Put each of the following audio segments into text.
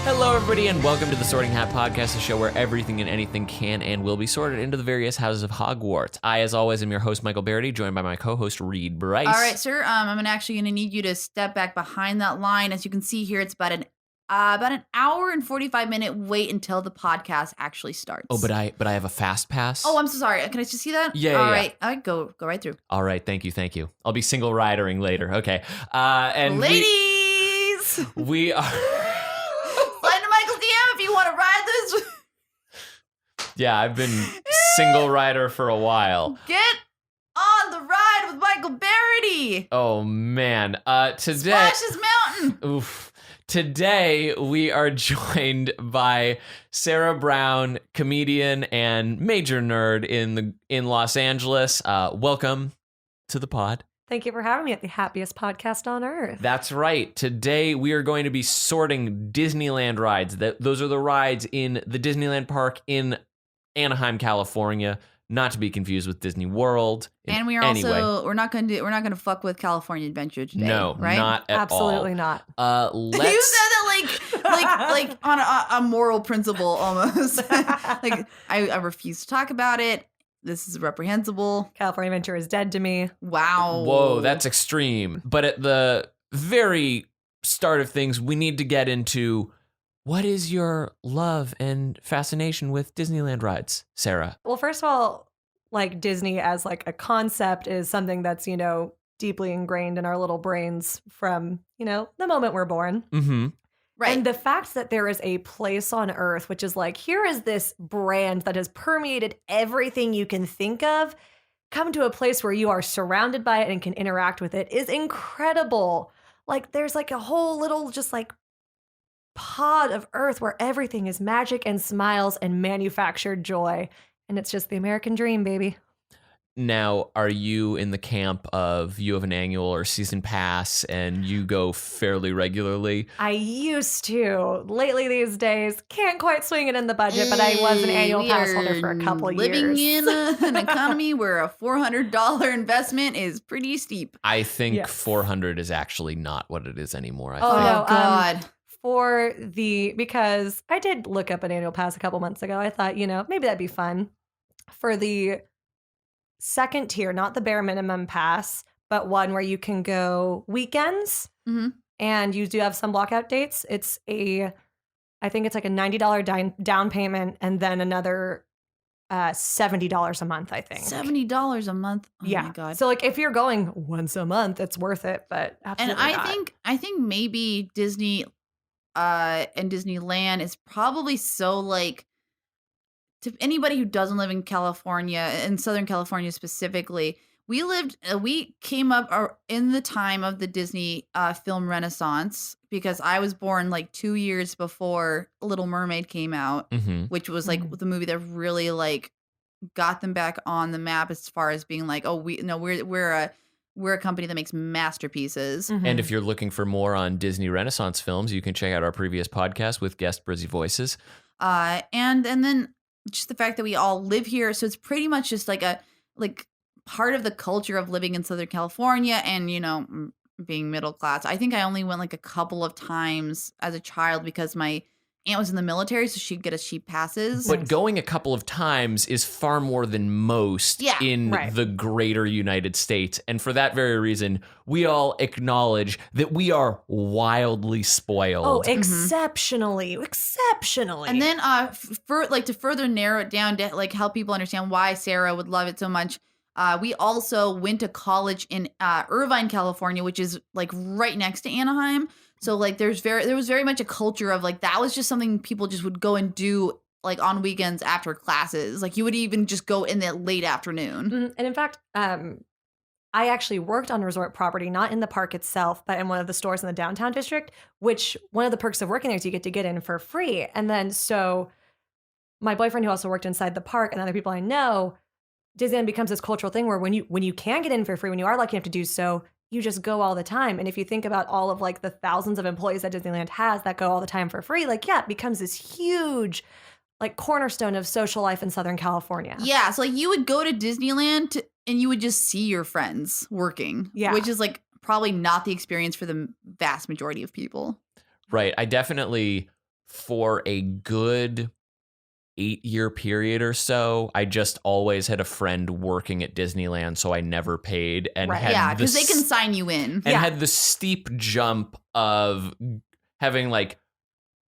Hello, everybody, and welcome to the Sorting Hat Podcast, a show where everything and anything can and will be sorted into the various houses of Hogwarts. I, as always, am your host, Michael Barryte, joined by my co-host, Brice. All right, sir. I'm actually going to need you to step back behind that line. As you can see here, it's about an hour and 45-minute wait until the podcast actually starts. Oh, but I have a fast pass. Oh, I'm so sorry. Can I just see that? Yeah. All right. All right, go right through. All right, thank you. I'll be single ridering later. Okay. And ladies, we are. Slide to Michael's DM if you want to ride this. Yeah, I've been single rider for a while. Get on the ride with Michael Barryte. Oh man. Today. Splash this mountain. Oof. Today, we are joined by Sara Brown, comedian and major nerd in Los Angeles. Welcome to the pod. Thank you for having me at the happiest podcast on earth. That's right. Today, we are going to be sorting Disneyland rides. Those are the rides in the Disneyland park in Anaheim, California. Not to be confused with Disney World. And we are also we're not going to fuck with California Adventure today. No, right? not at Absolutely all. not. You said that like on a moral principle almost. Like I refuse to talk about it. This is reprehensible. California Adventure is dead to me. Wow. Whoa, that's extreme. But at the very start of things, we need to get into what is your love and fascination with Disneyland rides, Sara? Well, first of all, like Disney as like a concept is something that's, deeply ingrained in our little brains from, the moment we're born. Mm-hmm. Right. And the fact that there is a place on earth, which is like, here is this brand that has permeated everything you can think of, come to a place where you are surrounded by it and can interact with it is incredible. Like there's like a whole little just like pod of earth where everything is magic and smiles and manufactured joy. And it's just the American dream, baby. Now, are you in the camp of you have an annual or season pass and you go fairly regularly? I used to. Lately these days, can't quite swing it in the budget, but I was an annual pass holder for a couple years. Living in an economy where a $400 investment is pretty steep. I think Yes. 400 is actually not what it is anymore. I Oh, think. no. God. Because I did look up an annual pass a couple months ago. I thought, maybe that'd be fun. For the second tier, not the bare minimum pass, but one where you can go weekends and you do have some blockout dates. I think it's like a $90 down payment and then another $70 a month, I think. $70 a month. Oh yeah. my God. So like if you're going once a month, it's worth it, but absolutely And not. I think maybe Disney and Disneyland is probably so like, to anybody who doesn't live in California, in Southern California specifically, we came up in the time of the Disney film renaissance, because I was born like 2 years before Little Mermaid came out, which was like the movie that really like got them back on the map as far as being like, we're a company that makes masterpieces. And if you're looking for more on Disney Renaissance films, you can check out our previous podcast with guest Brizzy Voices. And then just the fact that we all live here, so it's pretty much just like part of the culture of living in Southern California and being middle class. I think I only went like a couple of times as a child because my aunt was in the military, so she'd get us cheap passes. But going a couple of times is far more than most in the greater United States. And for that very reason, we all acknowledge that we are wildly spoiled. Oh, exceptionally. And then to further narrow it down to like help people understand why Sara would love it so much, we also went to college in Irvine, California, which is like right next to Anaheim. So like there was very much a culture of like that was just something people just would go and do like on weekends after classes. Like you would even just go in the late afternoon. And in fact, I actually worked on resort property, not in the park itself, but in one of the stores in the downtown district, which one of the perks of working there is you get to get in for free. And then so my boyfriend, who also worked inside the park, and other people I know, Disneyland becomes this cultural thing where when you can get in for free, when you are lucky enough to do so, you just go all the time. And if you think about all of like the thousands of employees that Disneyland has that go all the time for free, like, yeah, it becomes this huge like cornerstone of social life in Southern California. Yeah. So like you would go to Disneyland and you would just see your friends working, which is like probably not the experience for the vast majority of people. Right. I definitely for a good 8-year period or so, I just always had a friend working at Disneyland, so I never paid and Right. had Yeah, the because they can sign you in. and Yeah. had the steep jump of having like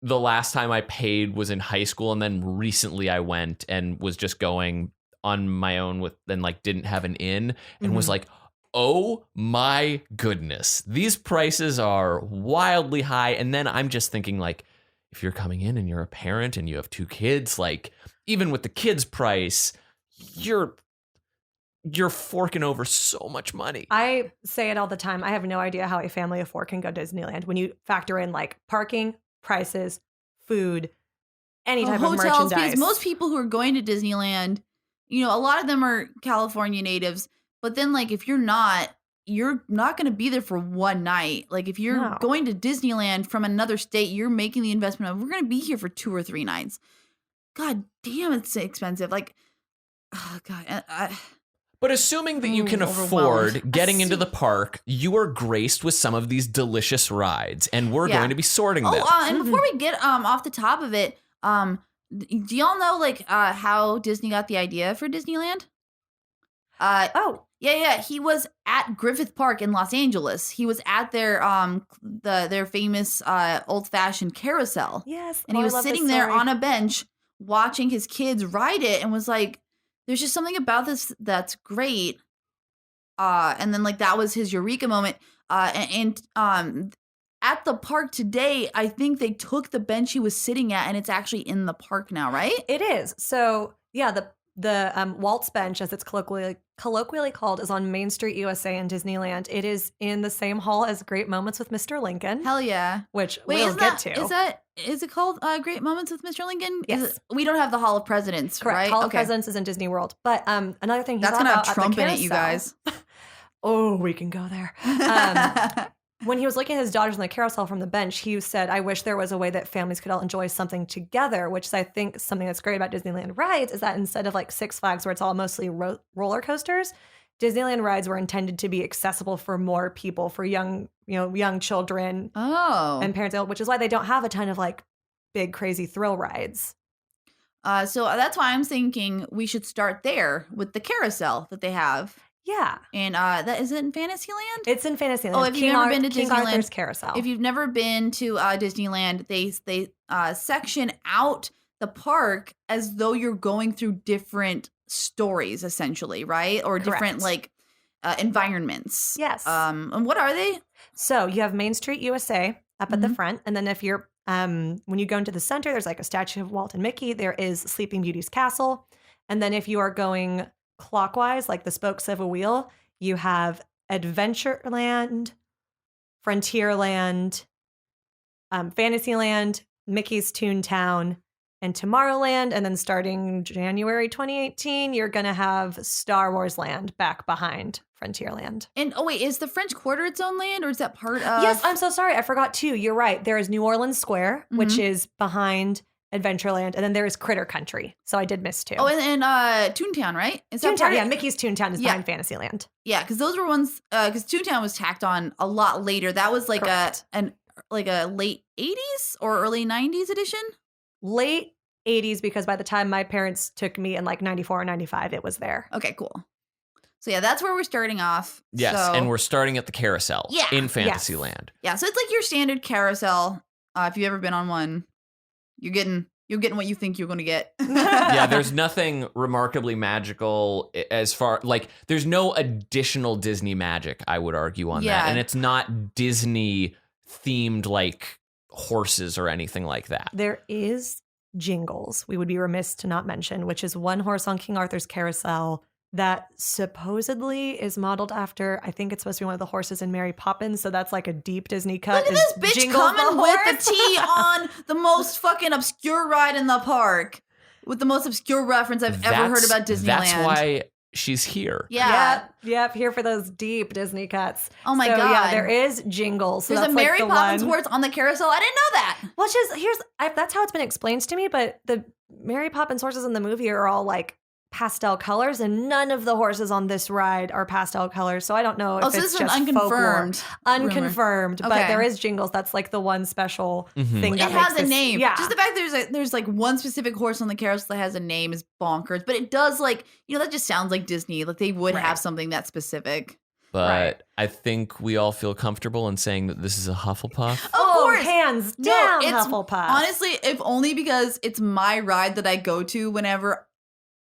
the last time I paid was in high school, and then recently I went and was just going on my own with and like didn't have an in and was like, oh my goodness, these prices are wildly high. And then I'm just thinking like, if you're coming in and you're a parent and you have 2 kids, like even with the kids price, you're forking over so much money. I say it all the time. I have no idea how a family of 4 can go to Disneyland when you factor in like parking, prices, food, any type of hotels, merchandise. because most people who are going to Disneyland, you know, a lot of them are California natives. But then, like, if you're not going to be there for one night. Like, if you're going to Disneyland from another state, you're making the investment of, we're going to be here for 2 or 3 nights. God damn, it's expensive. Like, oh, God. But assuming that you can afford getting into the park, you are graced with some of these delicious rides, and we're going to be sorting them. And before we get off the top of it, do y'all know like how Disney got the idea for Disneyland? Yeah. He was at Griffith Park in Los Angeles. He was at their famous old-fashioned carousel. Yes, and he was sitting there on a bench watching his kids ride it, and was like, "There's just something about this that's great." And then like that was his eureka moment. At the park today, I think they took the bench he was sitting at, and it's actually in the park now, right? It is. So yeah, the Walt's bench, as it's colloquially called, is on Main Street, USA in Disneyland. It is in the same hall as Great Moments with Mr. Lincoln. Hell yeah! Which we'll get to. Is it called Great Moments with Mr. Lincoln? Yes. We don't have the Hall of Presidents, Correct. right? Hall of Presidents is in Disney World. But another thing that's gonna have Trump in it, you guys. Oh, we can go there. When he was looking at his daughters on the carousel from the bench, he said, "I wish there was a way that families could all enjoy something together," which is, I think, something that's great about Disneyland rides, is that instead of like Six Flags, where it's all mostly roller coasters, Disneyland rides were intended to be accessible for more people, for young children and parents, which is why they don't have a ton of like big, crazy thrill rides. So that's why I'm thinking we should start there with the carousel that they have. Yeah. And that is it in Fantasyland? It's in Fantasyland. Oh, if you've never been to King Disneyland, Arthur's carousel. If you've never been to Disneyland, they section out the park as though you're going through different stories, essentially, right? Or different like environments. Yes. And what are they? So you have Main Street, USA up at the front, and then if you're when you go into the center, there's like a statue of Walt and Mickey. There is Sleeping Beauty's castle, and then if you are going clockwise, like the spokes of a wheel, you have Adventureland, Frontierland, Fantasyland, Mickey's Toontown, and Tomorrowland. And then starting January 2018, you're going to have Star Wars Land back behind Frontierland. And wait, is the French Quarter its own land, or is that part of? Yes, I'm so sorry. I forgot too. You're right. There is New Orleans Square, which is behind Adventureland, and then there is Critter Country. So I did miss 2. Oh, and Toontown, right? Is that Toontown, Mickey's Toontown is behind Fantasyland. Yeah, because those were ones. Because Toontown was tacked on a lot later. That was like a late 80s or early 90s edition. Late 80s, because by the time my parents took me in like 94 or 95, it was there. Okay, cool. So yeah, that's where we're starting off. Yes, so, and we're starting at the carousel in Fantasyland. Yeah, so it's like your standard carousel. If you've ever been on one, you're getting what you think you're going to get. Yeah, there's nothing remarkably magical as far like there's no additional Disney magic, I would argue on that. And it's not Disney themed like horses or anything like that. There is Jingles, we would be remiss to not mention, which is one horse on King Arthur's carousel that supposedly is modeled after, I think it's supposed to be one of the horses in Mary Poppins, so that's like a deep Disney cut. Look at this bitch Jingles coming with the tea on the most fucking obscure ride in the park with the most obscure reference I've ever heard about Disneyland. That's why she's here. Yeah. Yep, here for those deep Disney cuts. Oh my God. Yeah, there is Jingles. So there's that's a Mary like the Poppins one horse on the carousel. I didn't know that. Well, that's how it's been explained to me, but the Mary Poppins horses in the movie are all like pastel colors, and none of the horses on this ride are pastel colors. So I don't know if so it's this is just an unconfirmed folklore. Unconfirmed, rumor. but Okay. there is Jingles. That's like the one special thing that It makes has a this- name. Yeah. Just the fact there's like one specific horse on the carousel that has a name is bonkers. But it does like, that just sounds like Disney. Like they would Right. have something that specific. But Right. I think we all feel comfortable in saying that this is a Hufflepuff. Of course. Hands No, down, it's Hufflepuff. honestly, if only because it's my ride that I go to whenever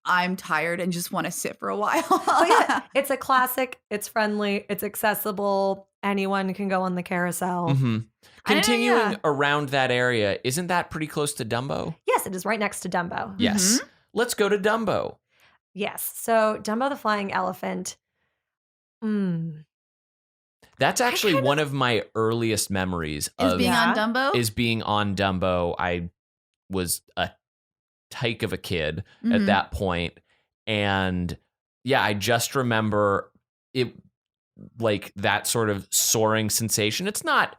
I'm tired and just want to sit for a while. But yeah, it's a classic. It's friendly. It's accessible. Anyone can go on the carousel. Mhm. I don't know, Continuing yeah. around that area, isn't that pretty close to Dumbo? Yes, it is right next to Dumbo. Yes. Let's go to Dumbo. Yes. So Dumbo the Flying Elephant. That's actually kinda- one of my earliest memories Is of being Yeah. on Dumbo? is being on Dumbo. I was a tyke of a kid at Mhm. that point, and yeah, I just remember it like that sort of soaring sensation. It's not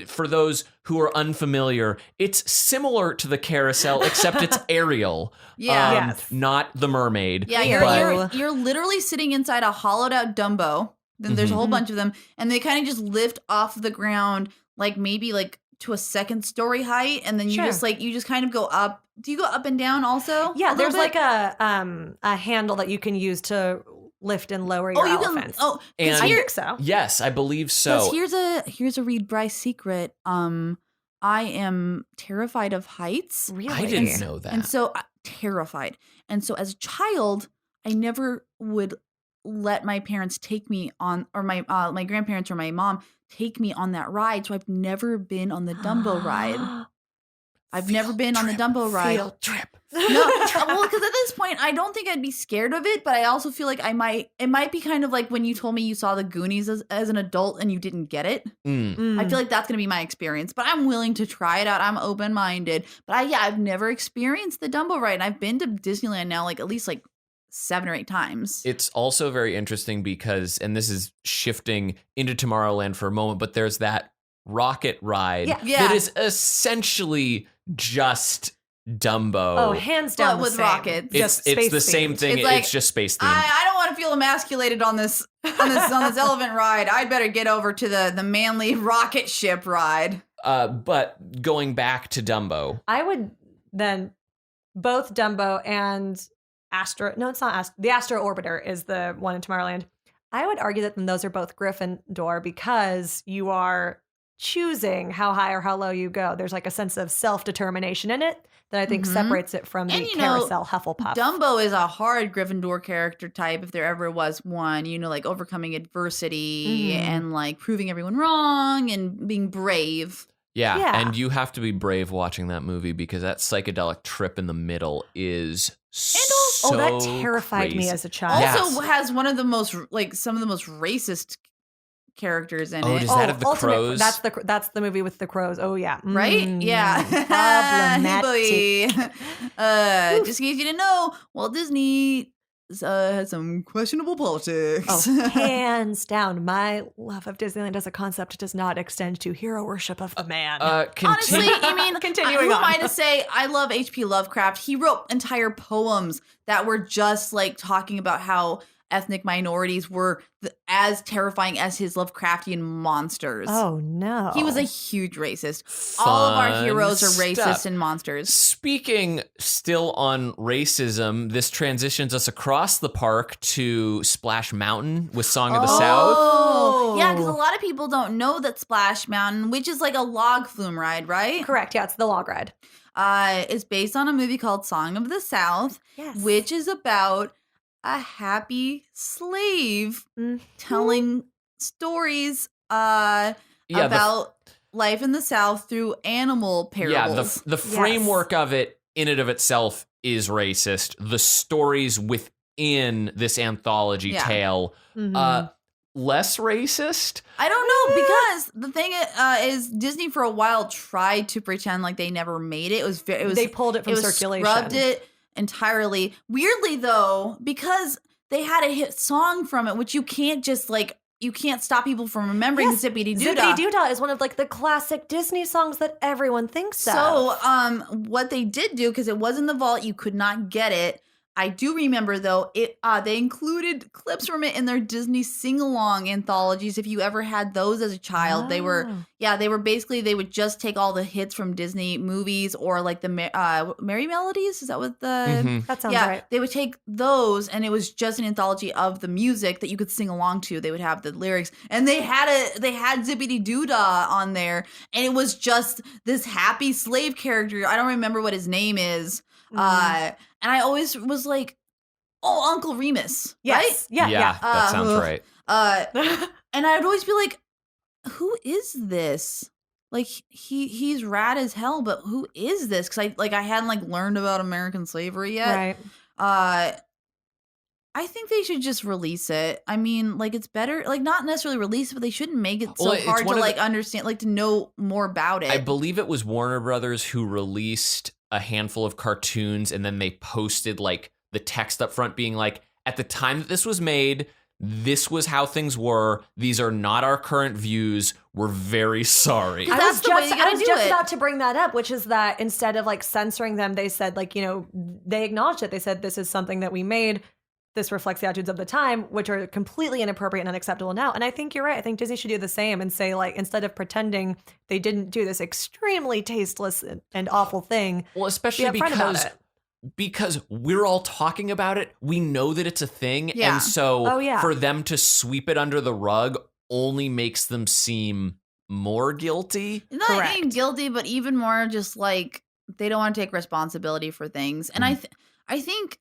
for those who are unfamiliar, it's similar to the carousel except it's aerial. Yeah. Yes. Not the mermaid. Yeah, But- you're literally sitting inside a hollowed out Dumbo. Then there's a whole Mhm. bunch of them, and they kind of just lift off the ground, like maybe like to a second story height, and then you Sure. just kind of go up. Do you go up and down also? Yeah, a there's little like bit? a handle that you can use to lift and lower your you elephants. can. Oh, And- I think so. Yes, I believe 'cause so. here's a Read Brice secret. I am terrified of heights. Really? I didn't know that. And so terrified. And so as a child, I never would let my parents take me on, or my grandparents or my mom take me on that ride. So I've never been on the Dumbo ride. I've never been on the Dumbo ride. Field trip. No, well, because at this point, I don't think I'd be scared of it, but I also feel like it might be kind of like when you told me you saw the Goonies as an adult and you didn't get it. Mm. I feel like that's going to be my experience, but I'm willing to try it out. I'm open-minded, but I've never experienced the Dumbo ride. And I've been to Disneyland now, like at least like 7 or 8 times. It's also very interesting because, and this is shifting into Tomorrowland for a moment, but there's that rocket ride Yeah. that is essentially just Dumbo. Oh, hands down But with the same. rockets. Just it's space the same themed. thing. It's like, it's just space themed. I don't want to feel emasculated on this on this elephant ride. I'd better get over to the manly rocket ship ride. But going back to Dumbo, I would then both Dumbo and Astro. No, it's not the Astro Orbiter is the one in Tomorrowland. I would argue that then those are both Gryffindor because you are choosing how high or how low you go. There's like a sense of self-determination in it that I think Mhm. separates it from the And, you know, carousel Hufflepuff. Dumbo is a hard Gryffindor character type if there ever was one, like overcoming adversity Mhm. and like proving everyone wrong and being brave. yeah, Yeah. and you have to be brave watching that movie because that psychedelic trip in the middle is so that terrified me crazy. as a child. Yes. Also has one of the most some of the most racist characters in Oh, it. does that have the crows? That's the movie with the crows. Oh yeah, Right? Yeah. Hey, Problematic. boy. Just in case you didn't know, Walt Disney had some questionable politics. Oh, hands down, my love of Disneyland as a concept does not extend to hero worship of the man. Honestly, I mean, Continuing who am I on. to say? I love H.P. Lovecraft. He wrote entire poems that were just like talking about how ethnic minorities were as terrifying as his Lovecraftian monsters. Oh no, He was a huge racist. All of our Fun heroes are racist stuff. and monsters. Speaking still on racism, this transitions us across the park to Splash Mountain with Song of the South. Oh, yeah, because a lot of people don't know that Splash Mountain, which is like a log flume ride, right? correct. Yeah, it's the log ride. Is based on a movie called Song of the South, Yes, which is about a happy slave Mhm. telling stories about life in the South through animal parables. The framework of it in and of itself is racist. The stories within this anthology Yeah. tale, Mhm. less racist. I don't know, because the thing is Disney for a while tried to pretend like they never made it. It was they pulled it from circulation. Scrubbed it entirely. Weirdly though, because they had a hit song from it, which you can't just like you can't stop people from remembering Yes, Zippity Doo Zippity Doo-Dah is one of like the classic Disney songs that everyone thinks of. So, what they did do, because it was in the vault, you could not get it. I do remember though they included clips from it in their Disney sing-along anthologies. If you ever had those as a child, they were basically they would just take all the hits from Disney movies or like the Merry Melodies. Is that what the That sounds right. They would take those and it was just an anthology of the music that you could sing along to. They would have the lyrics and they had Zippity Doodah on there and it was just this happy slave character. I don't remember what his name is. And I always was like, oh, Uncle Remus, right? Yeah. That sounds right. And I'd always be like, who is this? Like he's rad as hell, but who is this? Because I hadn't learned about American slavery yet. Right. I think they should just release it. I mean, it's better, not necessarily release it, but they shouldn't make it so hard to understand, to know more about it. I believe it was Warner Brothers who released a handful of cartoons and then they posted the text up front being at the time that this was made, this was how things were. These are not our current views. We're very sorry. I was just about to bring that up, which is that instead of censoring them, they said they acknowledged it. They said this is something that we made. This reflects the attitudes of the time, which are completely inappropriate and unacceptable now. And I think you're right. I think Disney should do the same and say, instead of pretending they didn't do this extremely tasteless and awful thing. Well, especially because we're all talking about it. We know that it's a thing. Yeah. And so for them to sweep it under the rug only makes them seem more guilty. Not being guilty, but even more just they don't want to take responsibility for things. And I think...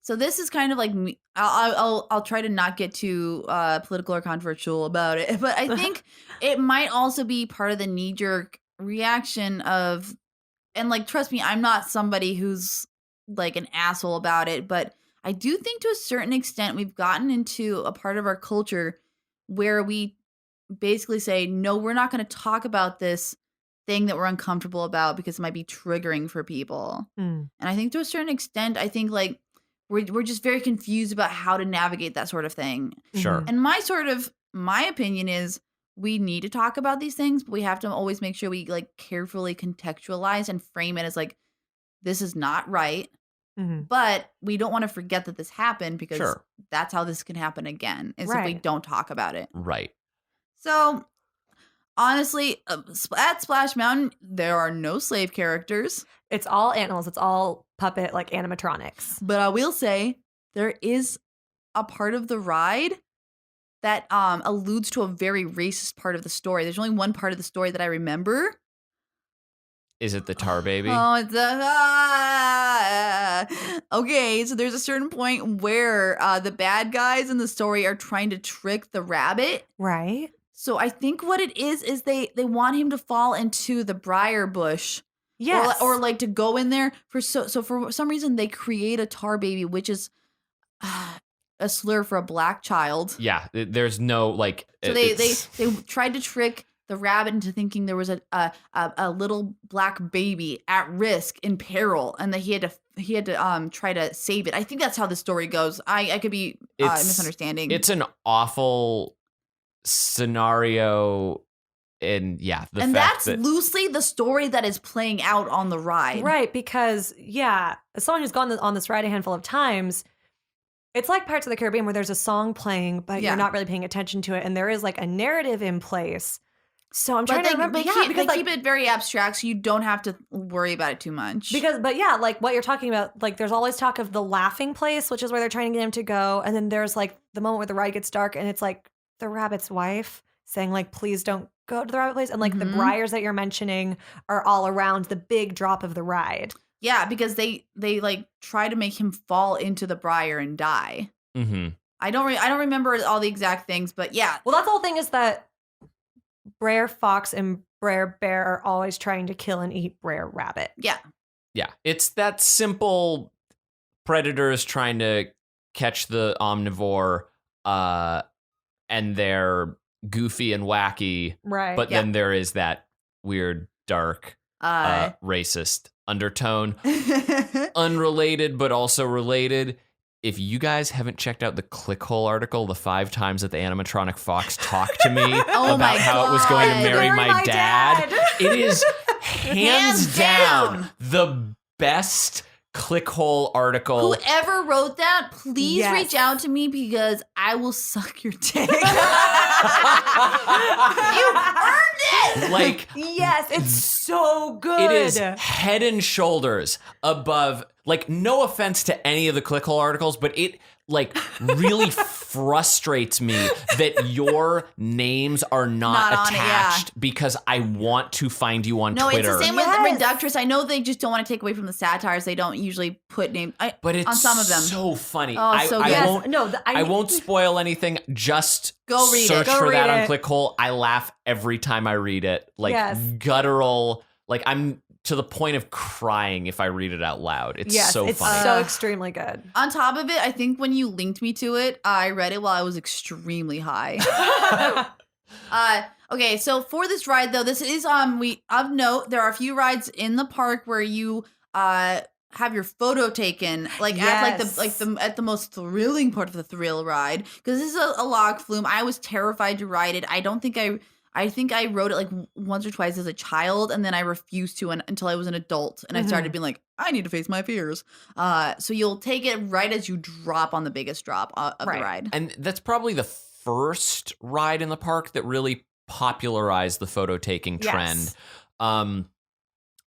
So this is kind of me. I'll try to not get too political or controversial about it, but I think it might also be part of the knee-jerk reaction of, and trust me, I'm not somebody who's an asshole about it, but I do think to a certain extent we've gotten into a part of our culture where we basically say, no, we're not going to talk about this thing that we're uncomfortable about because it might be triggering for people. And I think to a certain extent, I think we're just very confused about how to navigate that sort of thing. Sure. And my opinion is we need to talk about these things, but we have to always make sure we carefully contextualize and frame it as this is not right. But we don't want to forget that this happened because that's how this can happen again is if we don't talk about it. Right. So honestly, at Splash Mountain, there are no slave characters. It's all animals. It's all puppet animatronics. But I will say there is a part of the ride that alludes to a very racist part of the story. There's only one part of the story that I remember. Is it the tar baby? Oh, it's okay. So there's a certain point where the bad guys in the story are trying to trick the rabbit. Right. So I think what it is they want him to fall into the briar bush. Yes. Or to go in there for for some reason they create a tar baby, which is a slur for a black child. Yeah, there's no So they tried to trick the rabbit into thinking there was a little black baby at risk in peril, and that he had to try to save it. I think that's how the story goes. I could be misunderstanding. It's an awful scenario. And that's loosely the story that is playing out on the ride. Right, because, as someone who's gone on this ride a handful of times, it's like Pirates of the Caribbean where there's a song playing, but you're not really paying attention to it, and there is a narrative in place. So I'm trying to remember. They keep it very abstract, so you don't have to worry about it too much. What you're talking about, there's always talk of the laughing place, which is where they're trying to get him to go, and then there's the moment where the ride gets dark, and it's the rabbit's wife saying please don't go to the rabbit place, and the briars that you're mentioning are all around the big drop of the ride. Yeah, because they try to make him fall into the briar and die. I don't remember all the exact things, but yeah. Well, that's the whole thing is that Brer Fox and Brer Bear are always trying to kill and eat Brer Rabbit. Yeah. Yeah, it's that simple. Predators trying to catch the omnivore, and they're goofy and wacky, right? But then there is that weird, dark, racist undertone, unrelated but also related. If you guys haven't checked out the Clickhole article, the 5 times that the animatronic fox talked to me about how it was going to marry my dad, it is hands down the best clickhole article. Whoever wrote that, please Yes. reach out to me because I will suck your dick. You earned it. Like, Yes, it's so good. it is head and shoulders above, like, no offense to any of the clickhole articles, but it, like, really frustrates me that your names are not Not on it, yeah. attached because I want to find you on No, Twitter. it's the same Yes. with Reductress. I know they just don't want to take away from the satires. They don't usually put names But it's on some of them. so funny. Oh, so good. I won't, No, I won't spoil anything. Just Go read it. search Go for that read on it. Clickhole. I laugh every time I read it. Like, Yes. guttural. Like, I'm to the point of crying if I read it out loud. It's Yes, so it's funny. so extremely good. On top of it, I think when you linked me to it, I read it while I was extremely high. Okay, so for this ride though, this is of note. There are a few rides in the park where you have your photo taken, like at at the most thrilling part of the thrill ride, because this is a log flume. I was terrified to ride it. I think I rode it like once or twice as a child, and then I refused to until I was an adult, and I started being like, I need to face my fears. So you'll take it right as you drop on the biggest drop of the ride. And that's probably the first ride in the park that really popularized the photo taking trend. Yes.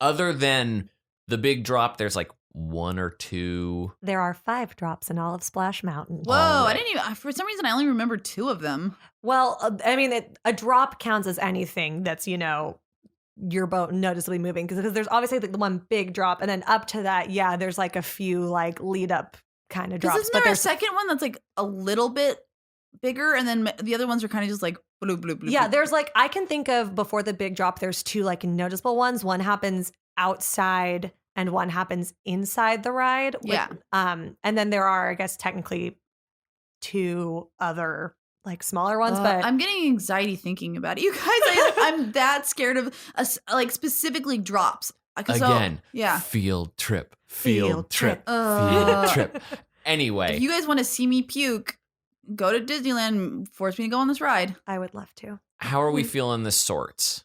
Other than the big drop, there's like one or two. There are 5 drops in all of Splash Mountain. Whoa, All I right. didn't even, for some reason, I only remember 2 of them. Well, I mean, a drop counts as anything that's, your boat noticeably moving. Because there's obviously the one big drop. And then up to that, yeah, there's like a few like lead up kind of drops. Isn't there a second one that's like a little bit bigger? And then the other ones are kind of just like bloop, bloop, bloop. Yeah, bloop. there's like, I can think of before the big drop, there's 2 like noticeable ones. One happens outside and one happens inside the ride. Yeah. And then there are, I guess, technically 2 other like smaller ones, but I'm getting anxiety thinking about it. You guys, I'm that scared of like specifically drops. Again, yeah. Field trip. Field trip. Field trip. Anyway. If you guys want to see me puke, go to Disneyland and force me to go on this ride. I would love to. How are we feeling the sorts?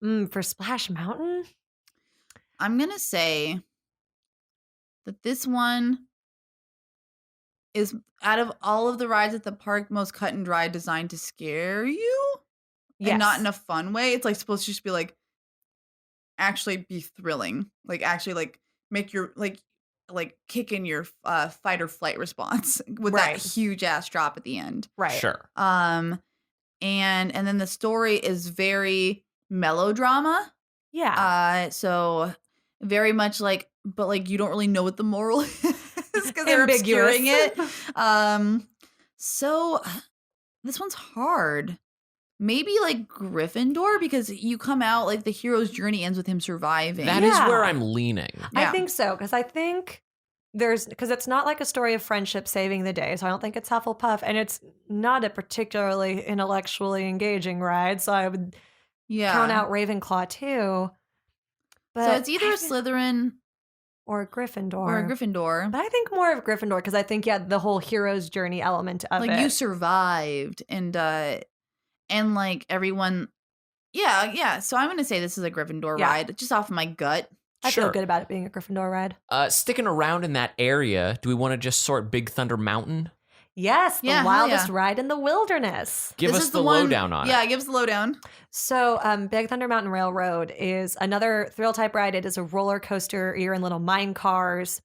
For Splash Mountain? I'm going to say that this one is, out of all of the rides at the park, most cut and dry, designed to scare you. Yes. And not in a fun way. It's like supposed to just be like, actually be thrilling. Like actually like make your, like kick in your fight or flight response with that huge ass drop at the end. Right. Sure. And then the story is very melodrama. Yeah. So very much like, but like you don't really know what the moral is because they're Ambiguous. obscuring it. So this one's hard. Maybe like Gryffindor, because you come out like the hero's journey ends with him surviving. That is where I'm leaning. Yeah. I think so, because I think because it's not like a story of friendship saving the day, so I don't think it's Hufflepuff, and it's not a particularly intellectually engaging ride, so I would count out Ravenclaw too. But So it's either a Slytherin or a Gryffindor. or a Gryffindor. But I think more of Gryffindor, because I think, the whole hero's journey element of Like it. you survived and like everyone. Yeah. So I'm gonna say this is a Gryffindor ride, just off my gut. I feel Sure. good about it being a Gryffindor ride. Sticking around in that area, do we want to just sort Big Thunder Mountain? Yes, the Yeah, hell wildest yeah. ride in the wilderness. Give This us is the one- lowdown on Yeah, it. give us the lowdown. So, Big Thunder Mountain Railroad is another thrill type ride. It is a roller coaster. You're in little mine cars,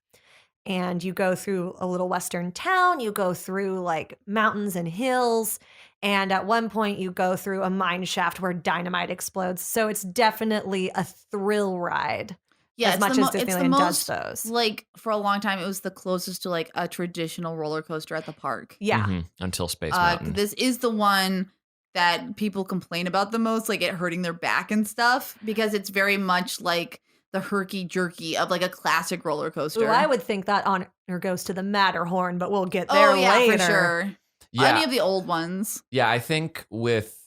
and you go through a little western town. You go through like mountains and hills, and at one point you go through a mine shaft where dynamite explodes. So it's definitely a thrill ride. Yeah, as it's much the as it's the Disneyland does most, those. like for a long time, it was the closest to like a traditional roller coaster at the park. Yeah. Mhm, until Space Mountain. This is the one that people complain about the most, like it hurting their back and stuff, because it's very much like the herky jerky of like a classic roller coaster. Ooh, I would think that honor goes to the Matterhorn, but we'll get there Oh yeah, later. for sure. Yeah. Any of the old ones. Yeah, I think with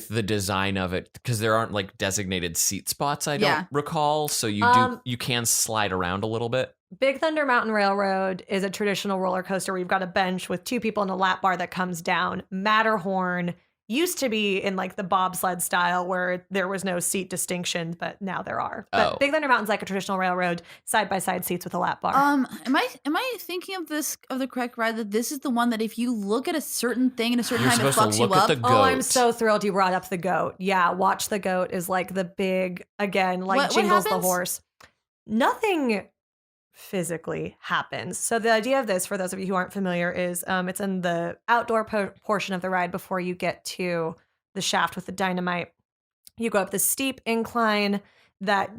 the design of it, because there aren't like designated seat spots, I Yeah. don't recall. So you can slide around a little bit. Big Thunder Mountain Railroad is a traditional roller coaster where you've got a bench with 2 people in a lap bar that comes down. Matterhorn used to be in like the bobsled style where there was no seat distinction, but now there are. But Big Thunder Mountain's like a traditional railroad, side by side seats with a lap bar. Am I thinking of the correct ride, that this is the one that if you look at a certain thing in a certain time, it fucks you up? Oh, I'm so thrilled you brought up the goat. Yeah, Watch the Goat is like the big, again, like Jingles the horse. Nothing physically happens. So the idea of this, for those of you who aren't familiar, is it's in the outdoor portion of the ride before you get to the shaft with the dynamite. You go up this steep incline that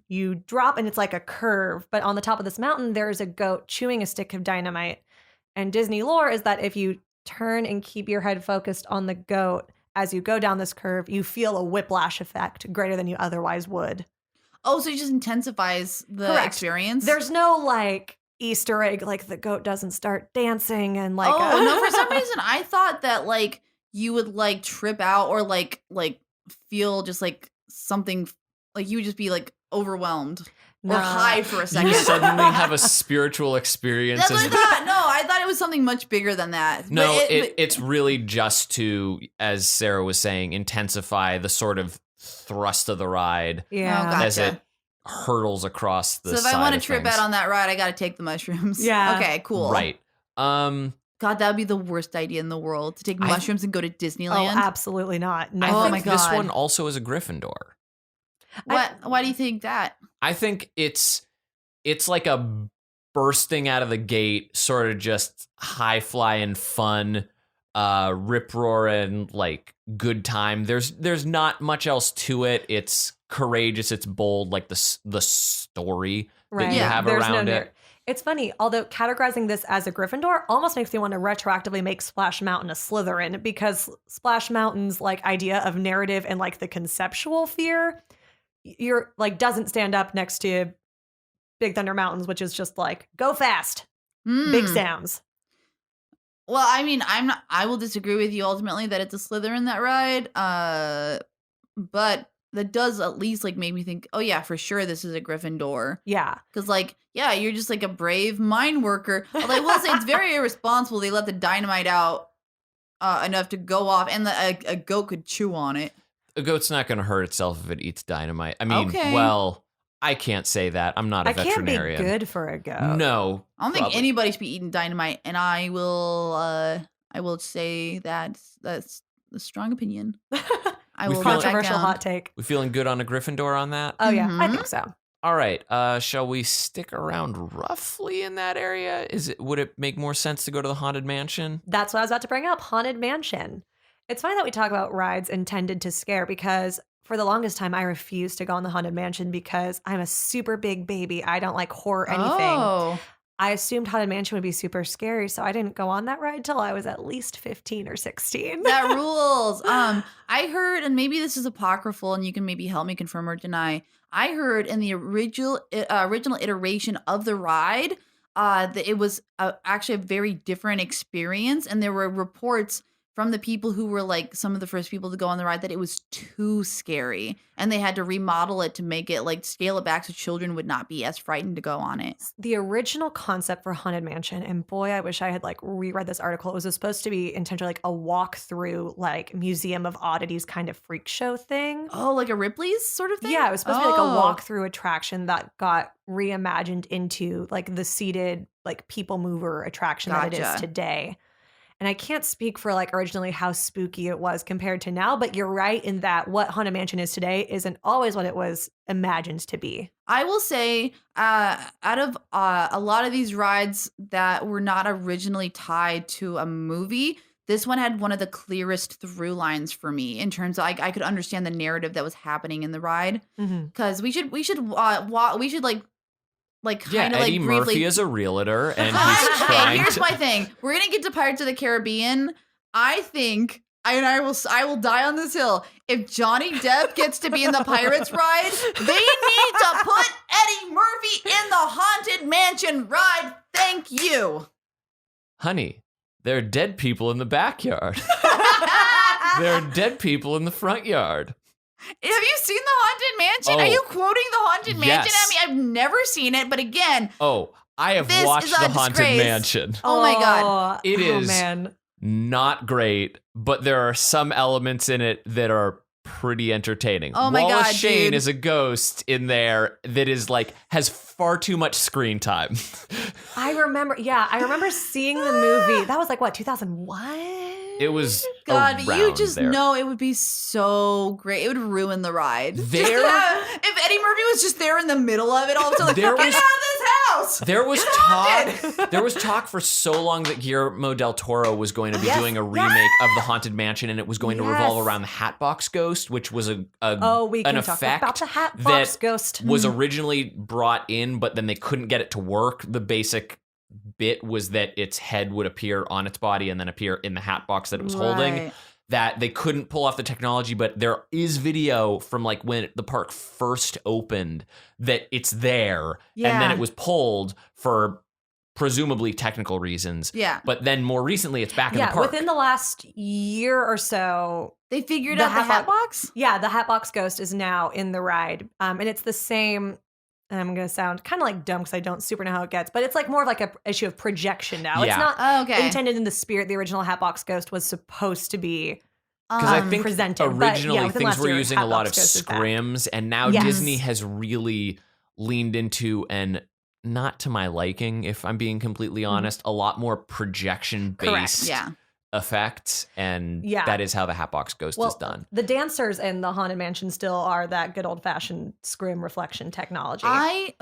you drop, and it's like a curve. But on the top of this mountain, there is a goat chewing a stick of dynamite. And Disney lore is that if you turn and keep your head focused on the goat as you go down this curve, you feel a whiplash effect greater than you otherwise would. Oh, so it just intensifies the experience? There's no like Easter egg, like the goat doesn't start dancing and like. Oh, no, for some reason I thought that like you would like trip out or like feel just like something, like you would just be like overwhelmed or high for a second. You suddenly have a spiritual experience. That's what I thought. No, I thought it was something much bigger than that. No, it's really just to, as Sarah was saying, intensify the sort of thrust of the ride. Yeah. Gotcha. As it hurtles across the side. So if I want to trip out on that ride, I got to take the mushrooms. Yeah. Okay, cool. Right. God, that would be the worst idea in the world, to take mushrooms and go to Disneyland. Oh, absolutely not. No. I think my God. this one also is a Gryffindor. Why do you think that? I think it's like a bursting out of the gate, sort of just high flying fun, rip roaring, like good time. There's not much else to it. It's courageous, it's bold, like the story that you have around it. It's funny, although categorizing this as a Gryffindor almost makes me want to retroactively make Splash Mountain a Slytherin, because Splash Mountain's like idea of narrative and like the conceptual fear, you're like doesn't stand up next to Big Thunder Mountains, which is just like go fast, big sounds. Well, I mean, I will disagree with you ultimately that it's a Slytherin, that ride. But that does at least like make me think, oh yeah, for sure this is a Gryffindor. Yeah. Because like, yeah, you're just like a brave mine worker. Although I will say it's very irresponsible. They let the dynamite out enough to go off, and a goat could chew on it. A goat's not going to hurt itself if it eats dynamite. I mean, well, I can't say that. I'm not a veterinarian. I can't be good for a goat. No. I don't think anybody should be eating dynamite, and I will say that's a strong opinion. I will controversial hot take. We feeling good on a Gryffindor on that? Oh yeah, I think so. All right. Shall we stick around roughly in that area? Would it make more sense to go to the Haunted Mansion? That's what I was about to bring up. Haunted Mansion. It's funny that we talk about rides intended to scare, because for the longest time I refused to go on the Haunted Mansion because I'm a super big baby. I don't like horror anything. Oh. I assumed Haunted Mansion would be super scary, so I didn't go on that ride till I was at least 15 or 16. That rules. I heard, and maybe this is apocryphal, and you can maybe help me confirm or deny. I heard in the original iteration of the ride that it was actually a very different experience, and there were reports from the people who were like some of the first people to go on the ride that it was too scary, and they had to remodel it to make it like scale it back so children would not be as frightened to go on it. The original concept for Haunted Mansion, and boy, I wish I had like reread this article. It was supposed to be intentionally like a walk through like Museum of Oddities kind of freak show thing. Oh, like a Ripley's sort of thing? Yeah, it was supposed to be like a walk through attraction that got reimagined into like the seated like people mover attraction that it is today. And I can't speak for like originally how spooky it was compared to now, but you're right in that what Haunted Mansion is today isn't always what it was imagined to be. I will say out of a lot of these rides that were not originally tied to a movie, this one had one of the clearest through lines for me in terms of I could understand the narrative that was happening in the ride. Because we should Eddie Murphy is a realtor, and he's trying. Here's my thing: we're gonna get to Pirates of the Caribbean. I think, and I will die on this hill. If Johnny Depp gets to be in the Pirates ride, they need to put Eddie Murphy in the Haunted Mansion ride. Thank you, honey. There are dead people in the backyard. There are dead people in the front yard. Have you seen the Haunted Mansion? Are you quoting the Haunted Mansion at me? I've never seen it, but again, I have watched the Haunted Mansion. Oh my God. It is man. not great, but there are some elements in it that are pretty entertaining. Oh my Wallace God, Shawn dude. is a ghost in there that is like has far too much screen time. I remember seeing the movie. That was like what, 2001? It was God, but you around just there. know it would be so great. It would ruin the ride. Just There- to have- if Eddie Murphy was just there in the middle of it, all of a sudden, There like, was- get out of this house. There was It's talk. haunted. There was talk for so long that Guillermo del Toro was going to be Yes. doing a remake of the Haunted Mansion, and it was going to revolve Yes. around the Hatbox Ghost, which was We an can talk effect about the Hatbox that Ghost. was originally brought in, but then they couldn't get it to work. The basic bit was that its head would appear on its body and then appear in the hat box that it was holding. Right. That they couldn't pull off the technology, but there is video from like when the park first opened that it's there, and then Yeah. it was pulled for presumably technical reasons. Yeah. But then more recently, it's back in the park. within the last year or so, They figured The out the Hatbox- hat box? yeah, the Hatbox Ghost is now in the ride, and it's the same. And I'm going to sound kind of like dumb because I don't super know how it gets, but it's like more of like a issue of projection now. Yeah. It's not Oh, okay. intended in the spirit the original Hatbox Ghost was supposed to be. Because I think presented, but, originally yeah, within things last were year, using a lot of Hatbox Ghost is back. scrims, and now Yes. Disney has really leaned into, and not to my liking, if I'm being completely honest, a lot more projection-based Yeah. effects, and Yeah. that is how the Hatbox Ghost is done. The dancers in the Haunted Mansion still are that good old-fashioned scrim reflection technology. I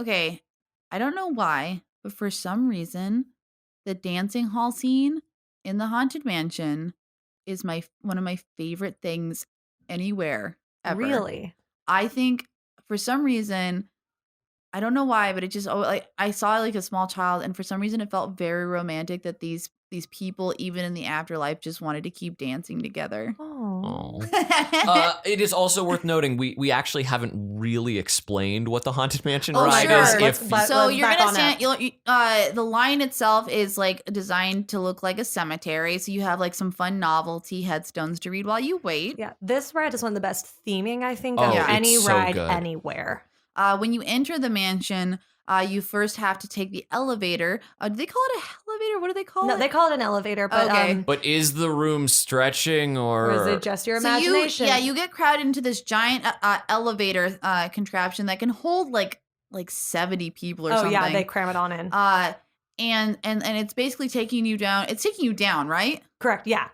don't know why, but for some reason, the dancing hall scene in the Haunted Mansion is one of my favorite things anywhere ever. Really? I think for some reason, I don't know why, but it just like I saw it like a small child, and for some reason, it felt very romantic that these people, even in the afterlife, just wanted to keep dancing together. Oh. It is also worth noting we actually haven't really explained what the Haunted Mansion Oh, ride sure. is. Let's- If let's- So you're back gonna on stand. The line itself is like designed to look like a cemetery, so you have like some fun novelty headstones to read while you wait. Yeah, this ride is one of the best theming, I think, Oh, of it's any so ride good. anywhere. When you enter the mansion, you first have to take the elevator. Do they call it an elevator? What do they call No, it? they call it an elevator, but Okay. but is the room stretching, or is it just your So imagination? you get crowded into this giant elevator contraption that can hold like 70 people or Oh something. yeah, they cram it on in. And it's basically taking you down. It's taking you down, right? Correct. Yeah.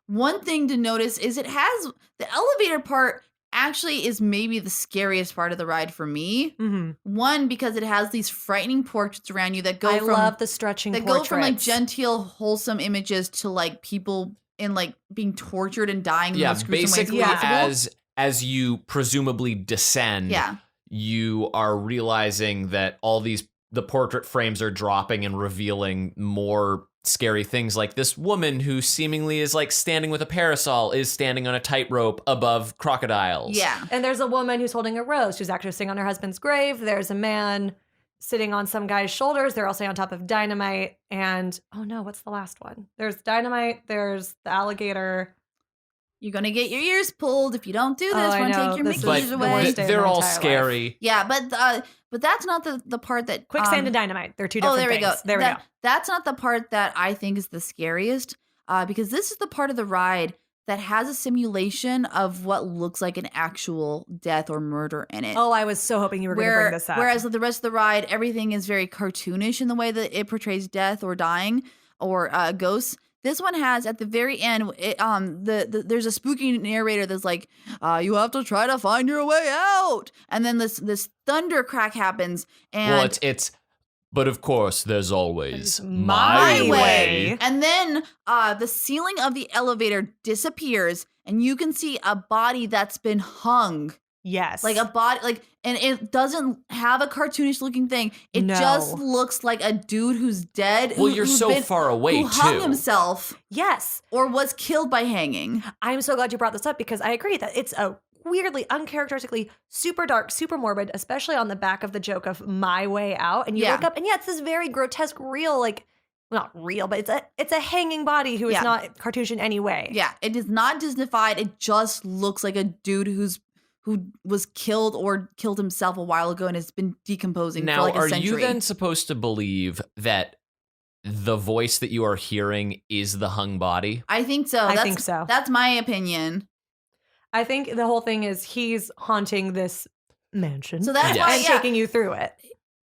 One thing to notice is it has the elevator part actually is maybe the scariest part of the ride for me. Mm-hmm. One, because it has these frightening portraits around you that go I from love the stretching that portraits. go from like genteel, wholesome images to like people in like being tortured and dying in the yeah, most gruesome ways basically possible. as you presumably descend, Yeah. you are realizing that all the portrait frames are dropping and revealing more scary things, like this woman who seemingly is like standing with a parasol is standing on a tightrope above crocodiles. Yeah. And there's a woman who's holding a rose. She's actually sitting on her husband's grave. There's a man sitting on some guy's shoulders. They're also on top of dynamite. And oh no, what's the last one? There's dynamite. There's the alligator. You're gonna get your ears pulled if you don't do this. Oh, I We're gonna know. take your This is Mickey's the away. worst day of they're my all entire life. scary. Yeah, but that's not the part that Quicksand and dynamite. They're two different there we things. go. There we go. That's not the part that I think is the scariest, because this is the part of the ride that has a simulation of what looks like an actual death or murder in it. Oh, I was so hoping you were going to bring this up. Whereas the rest of the ride, everything is very cartoonish in the way that it portrays death or dying or ghosts. This one has at the very end, there's a spooky narrator that's like, you have to try to find your way out, and then this thunder crack happens, and Well, it's but of course there's always It's my my way. and then the ceiling of the elevator disappears, and you can see a body that's been hung. Yes. Like a body, like, and it doesn't have a cartoonish looking thing. It No. just looks like a dude who's dead. Well, who- you're who's so been- far away who hung too. himself Yes. or was killed by hanging. I'm so glad you brought this up because I agree that it's a weirdly, uncharacteristically super dark, super morbid, especially on the back of the joke of my way out. And you Yeah. look up and yeah, it's this very grotesque, real, like, well, not real, but it's a hanging body who is Yeah. not cartoonish in any way. Yeah, it is not Disneyfied. It just looks like a dude who was killed or killed himself a while ago and has been decomposing Now, for like a are century. you then supposed to believe that the voice that you are hearing is the hung body? I think so. I think so. That's my opinion. I think the whole thing is he's haunting this mansion. So that's Yes. why, and taking you through it.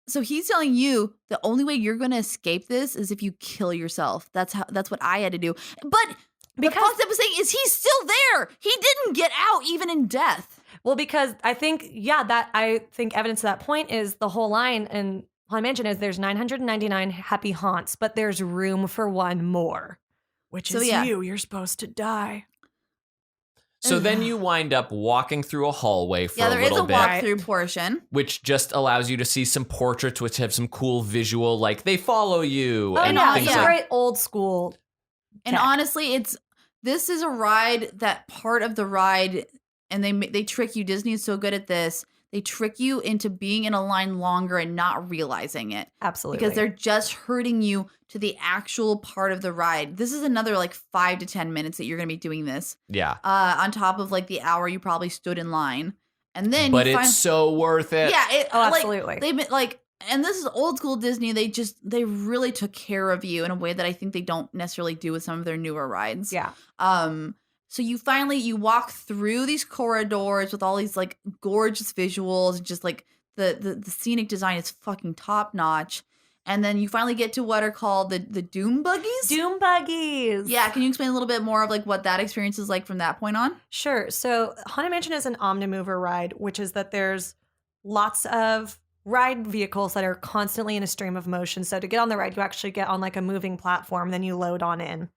So he's telling you the only way you're going to escape this is if you kill yourself. That's what I had to do. But the fucked up thing is he's still there. He didn't get out even in death. Well, because I think evidence to that point is the whole line in Haunted Mansion is there's 999 happy haunts, but there's room for one more, which is you. You're supposed to die. So then you wind up walking through a hallway for a little bit. Yeah, there is a walkthrough portion. Which just allows you to see some portraits which have some cool visual, like they follow you. Oh, and yeah. things It's like- very old school. And tech. honestly, this is a ride that part of the ride, and they trick you. Disney is so good at this. They trick you into being in a line longer and not realizing it. Absolutely. Because they're just hurting you to the actual part of the ride. This is another like 5 to 10 minutes that you're going to be doing this. Yeah. On top of like the hour you probably stood in line. And then But it's so worth it. Yeah. absolutely. They've been like, and this is old school Disney. They really took care of you in a way that I think they don't necessarily do with some of their newer rides. Yeah. So you walk through these corridors with all these like gorgeous visuals, and just like the scenic design is fucking top notch. And then you finally get to what are called the Doom Buggies. Doom buggies. Yeah, can you explain a little bit more of like what that experience is like from that point on? Sure. So Haunted Mansion is an omnimover ride, which is that there's lots of ride vehicles that are constantly in a stream of motion. So to get on the ride, you actually get on like a moving platform, then you load on in.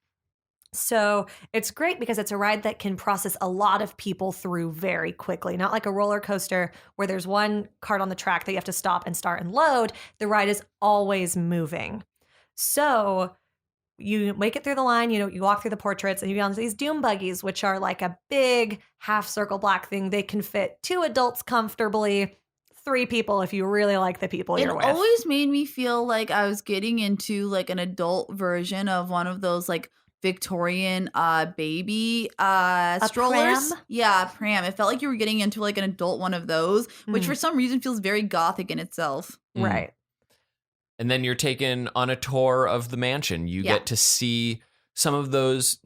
So it's great because it's a ride that can process a lot of people through very quickly. Not like a roller coaster where there's one cart on the track that you have to stop and start and load. The ride is always moving. So you make it through the line, you walk through the portraits and you get on these Doom Buggies, which are like a big half circle black thing. They can fit 2 adults comfortably, 3 people if you really like the people you're with. It always made me feel like I was getting into like an adult version of one of those like Victorian baby strollers. Pram? Yeah, pram. It felt like you were getting into like an adult one of those, which Mm. for some reason feels very gothic in itself. Right. And then you're taken on a tour of the mansion. You get to see some of those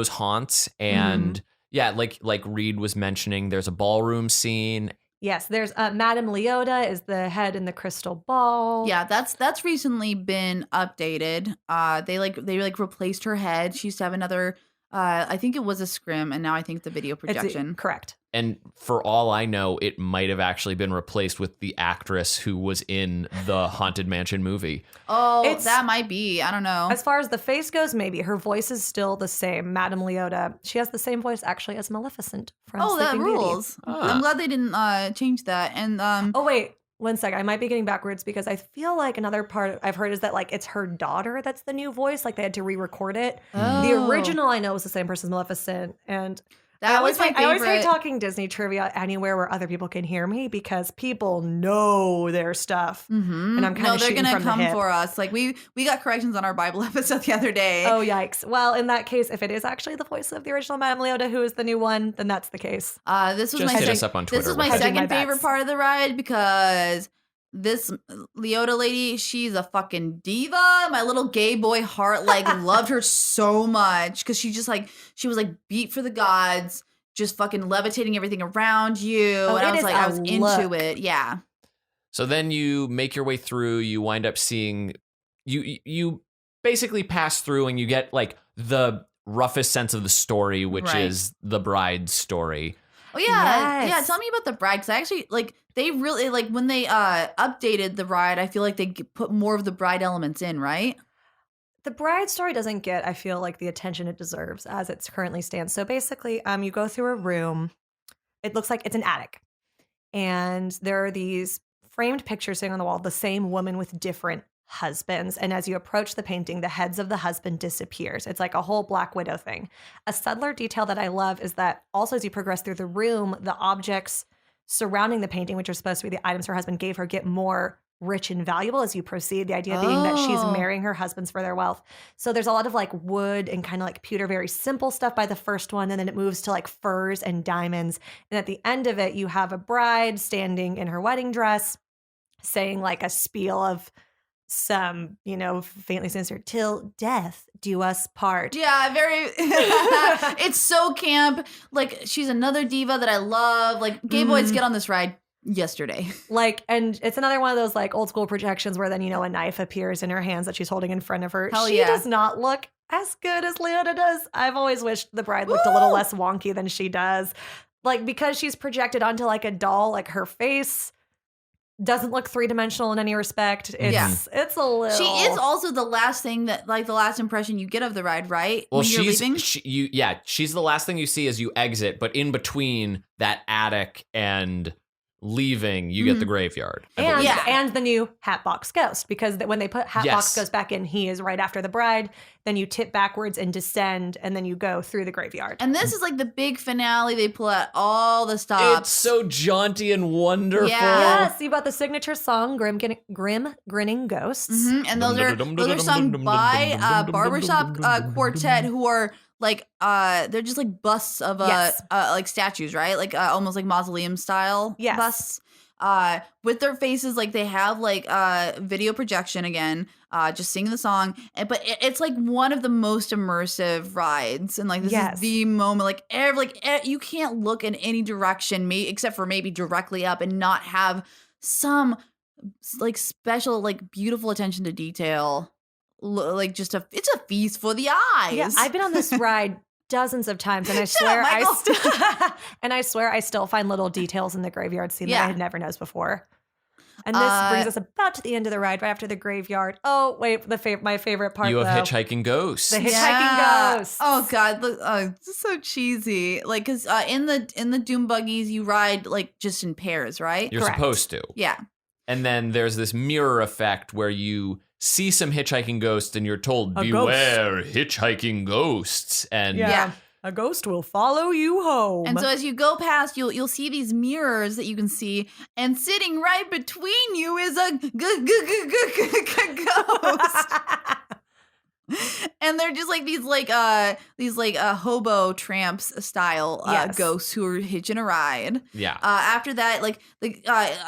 haunts, and like Reed was mentioning, there's a ballroom scene. Yes, there's Madame Leota is the head in the crystal ball. Yeah, that's recently been updated. They replaced her head. She used to have another I think it was a scrim, and now I think it's a video projection. Correct. And for all I know, it might have actually been replaced with the actress who was in the Haunted Mansion movie. Oh, that might be. I don't know. As far as the face goes, maybe. Her voice is still the same. Madame Leota. She has the same voice, actually, as Maleficent from that Sleeping Beauty. rules. I'm glad they didn't change that. And Oh, wait. One sec. I might be getting backwards because I feel like another part I've heard is that like it's her daughter that's the new voice. Like they had to re-record it. The original I know was the same person as Maleficent. And that was my favorite. I always hate talking Disney trivia anywhere where other people can hear me because people know their stuff. Mm-hmm. And I'm kind of they're shooting gonna from the come hip. for us. Like we got corrections on our Bible episode the other day. Oh, yikes. Well, in that case, if it is actually the voice of the original Madame Leota who is the new one, then that's the case. This was Just my hit us up on Twitter. This was my We'll hedging second my favorite bets. part of the ride because this Leota lady, she's a fucking diva. My little gay boy heart loved her so much because she was like beat for the gods, just fucking levitating everything around you. Oh, And it I was is a into look. it. Yeah. So then you make your way through, you wind up seeing, you basically pass through and you get like the roughest sense of the story, which Right. is the bride's story. Oh yeah. Yes. Yeah, tell me about the bride, because I actually they really when they updated the ride, I feel like they put more of the bride elements in, right? The bride story doesn't get, I feel like, the attention it deserves as it currently stands. So basically, you go through a room. It looks like it's an attic. And there are these framed pictures sitting on the wall, the same woman with different husbands. And as you approach the painting, the heads of the husband disappears. It's like a whole Black Widow thing. A subtler detail that I love is that also as you progress through the room, the objects surrounding the painting, which are supposed to be the items her husband gave her, get more rich and valuable as you proceed. The idea being that she's marrying her husbands for their wealth. So there's a lot of like wood and kind of like pewter, very simple stuff by the first one. And then it moves to like furs and diamonds. And at the end of it, you have a bride standing in her wedding dress saying like a spiel of some, faintly sinister, till death do us part. Yeah, very. It's so camp. Like, she's another diva that I love. Like, gay boys get on this ride yesterday. Like, and it's another one of those like old school projections where then, a knife appears in her hands that she's holding in front of her. Hell she yeah. does not look as good as Leona does. I've always wished the bride looked a little less wonky than she does. Like, because she's projected onto like a doll, like her face doesn't look three-dimensional in any respect. It's a little. She is also the last thing that, like, the last impression you get of the ride, right? Well, when you're leaving? She's the last thing you see as you exit, but in between that attic and leaving, you get the graveyard. And the new Hatbox Ghost, because when they put Hatbox Ghost back in, he is right after the bride. Then you tip backwards and descend, and then you go through the graveyard. And this is like the big finale. They pull out all the stops. It's so jaunty and wonderful. Yeah. Yes, you've got the signature song, Grim Grinning Ghosts. And those are sung by barbershop quartet who are like they're just like busts of like statues, right? Like almost like mausoleum style busts. With their faces, like they have like video projection again, just singing the song. But it's like one of the most immersive rides, and like this is the moment. Like you can't look in any direction, except for maybe directly up, and not have some like special, like beautiful attention to detail. Like it's a feast for the eyes. Yeah, I've been on this ride dozens of times, and I swear I still find little details in the graveyard scene that I had never noticed before. And this brings us about to the end of the ride, right after the graveyard. Oh wait, my favorite part. You have hitchhiking ghosts. The hitchhiking ghosts. Oh god, look, it's so cheesy. Like, cause in the Doom buggies, you ride like just in pairs, right? You're supposed to. Yeah. And then there's this mirror effect where you see some hitchhiking ghosts and you're told, beware hitchhiking ghosts. And a ghost will follow you home. And so as you go past, you'll see these mirrors that you can see, and sitting right between you is a ghost. And they're just like these hobo tramps style ghosts who are hitching a ride. Yeah. After that,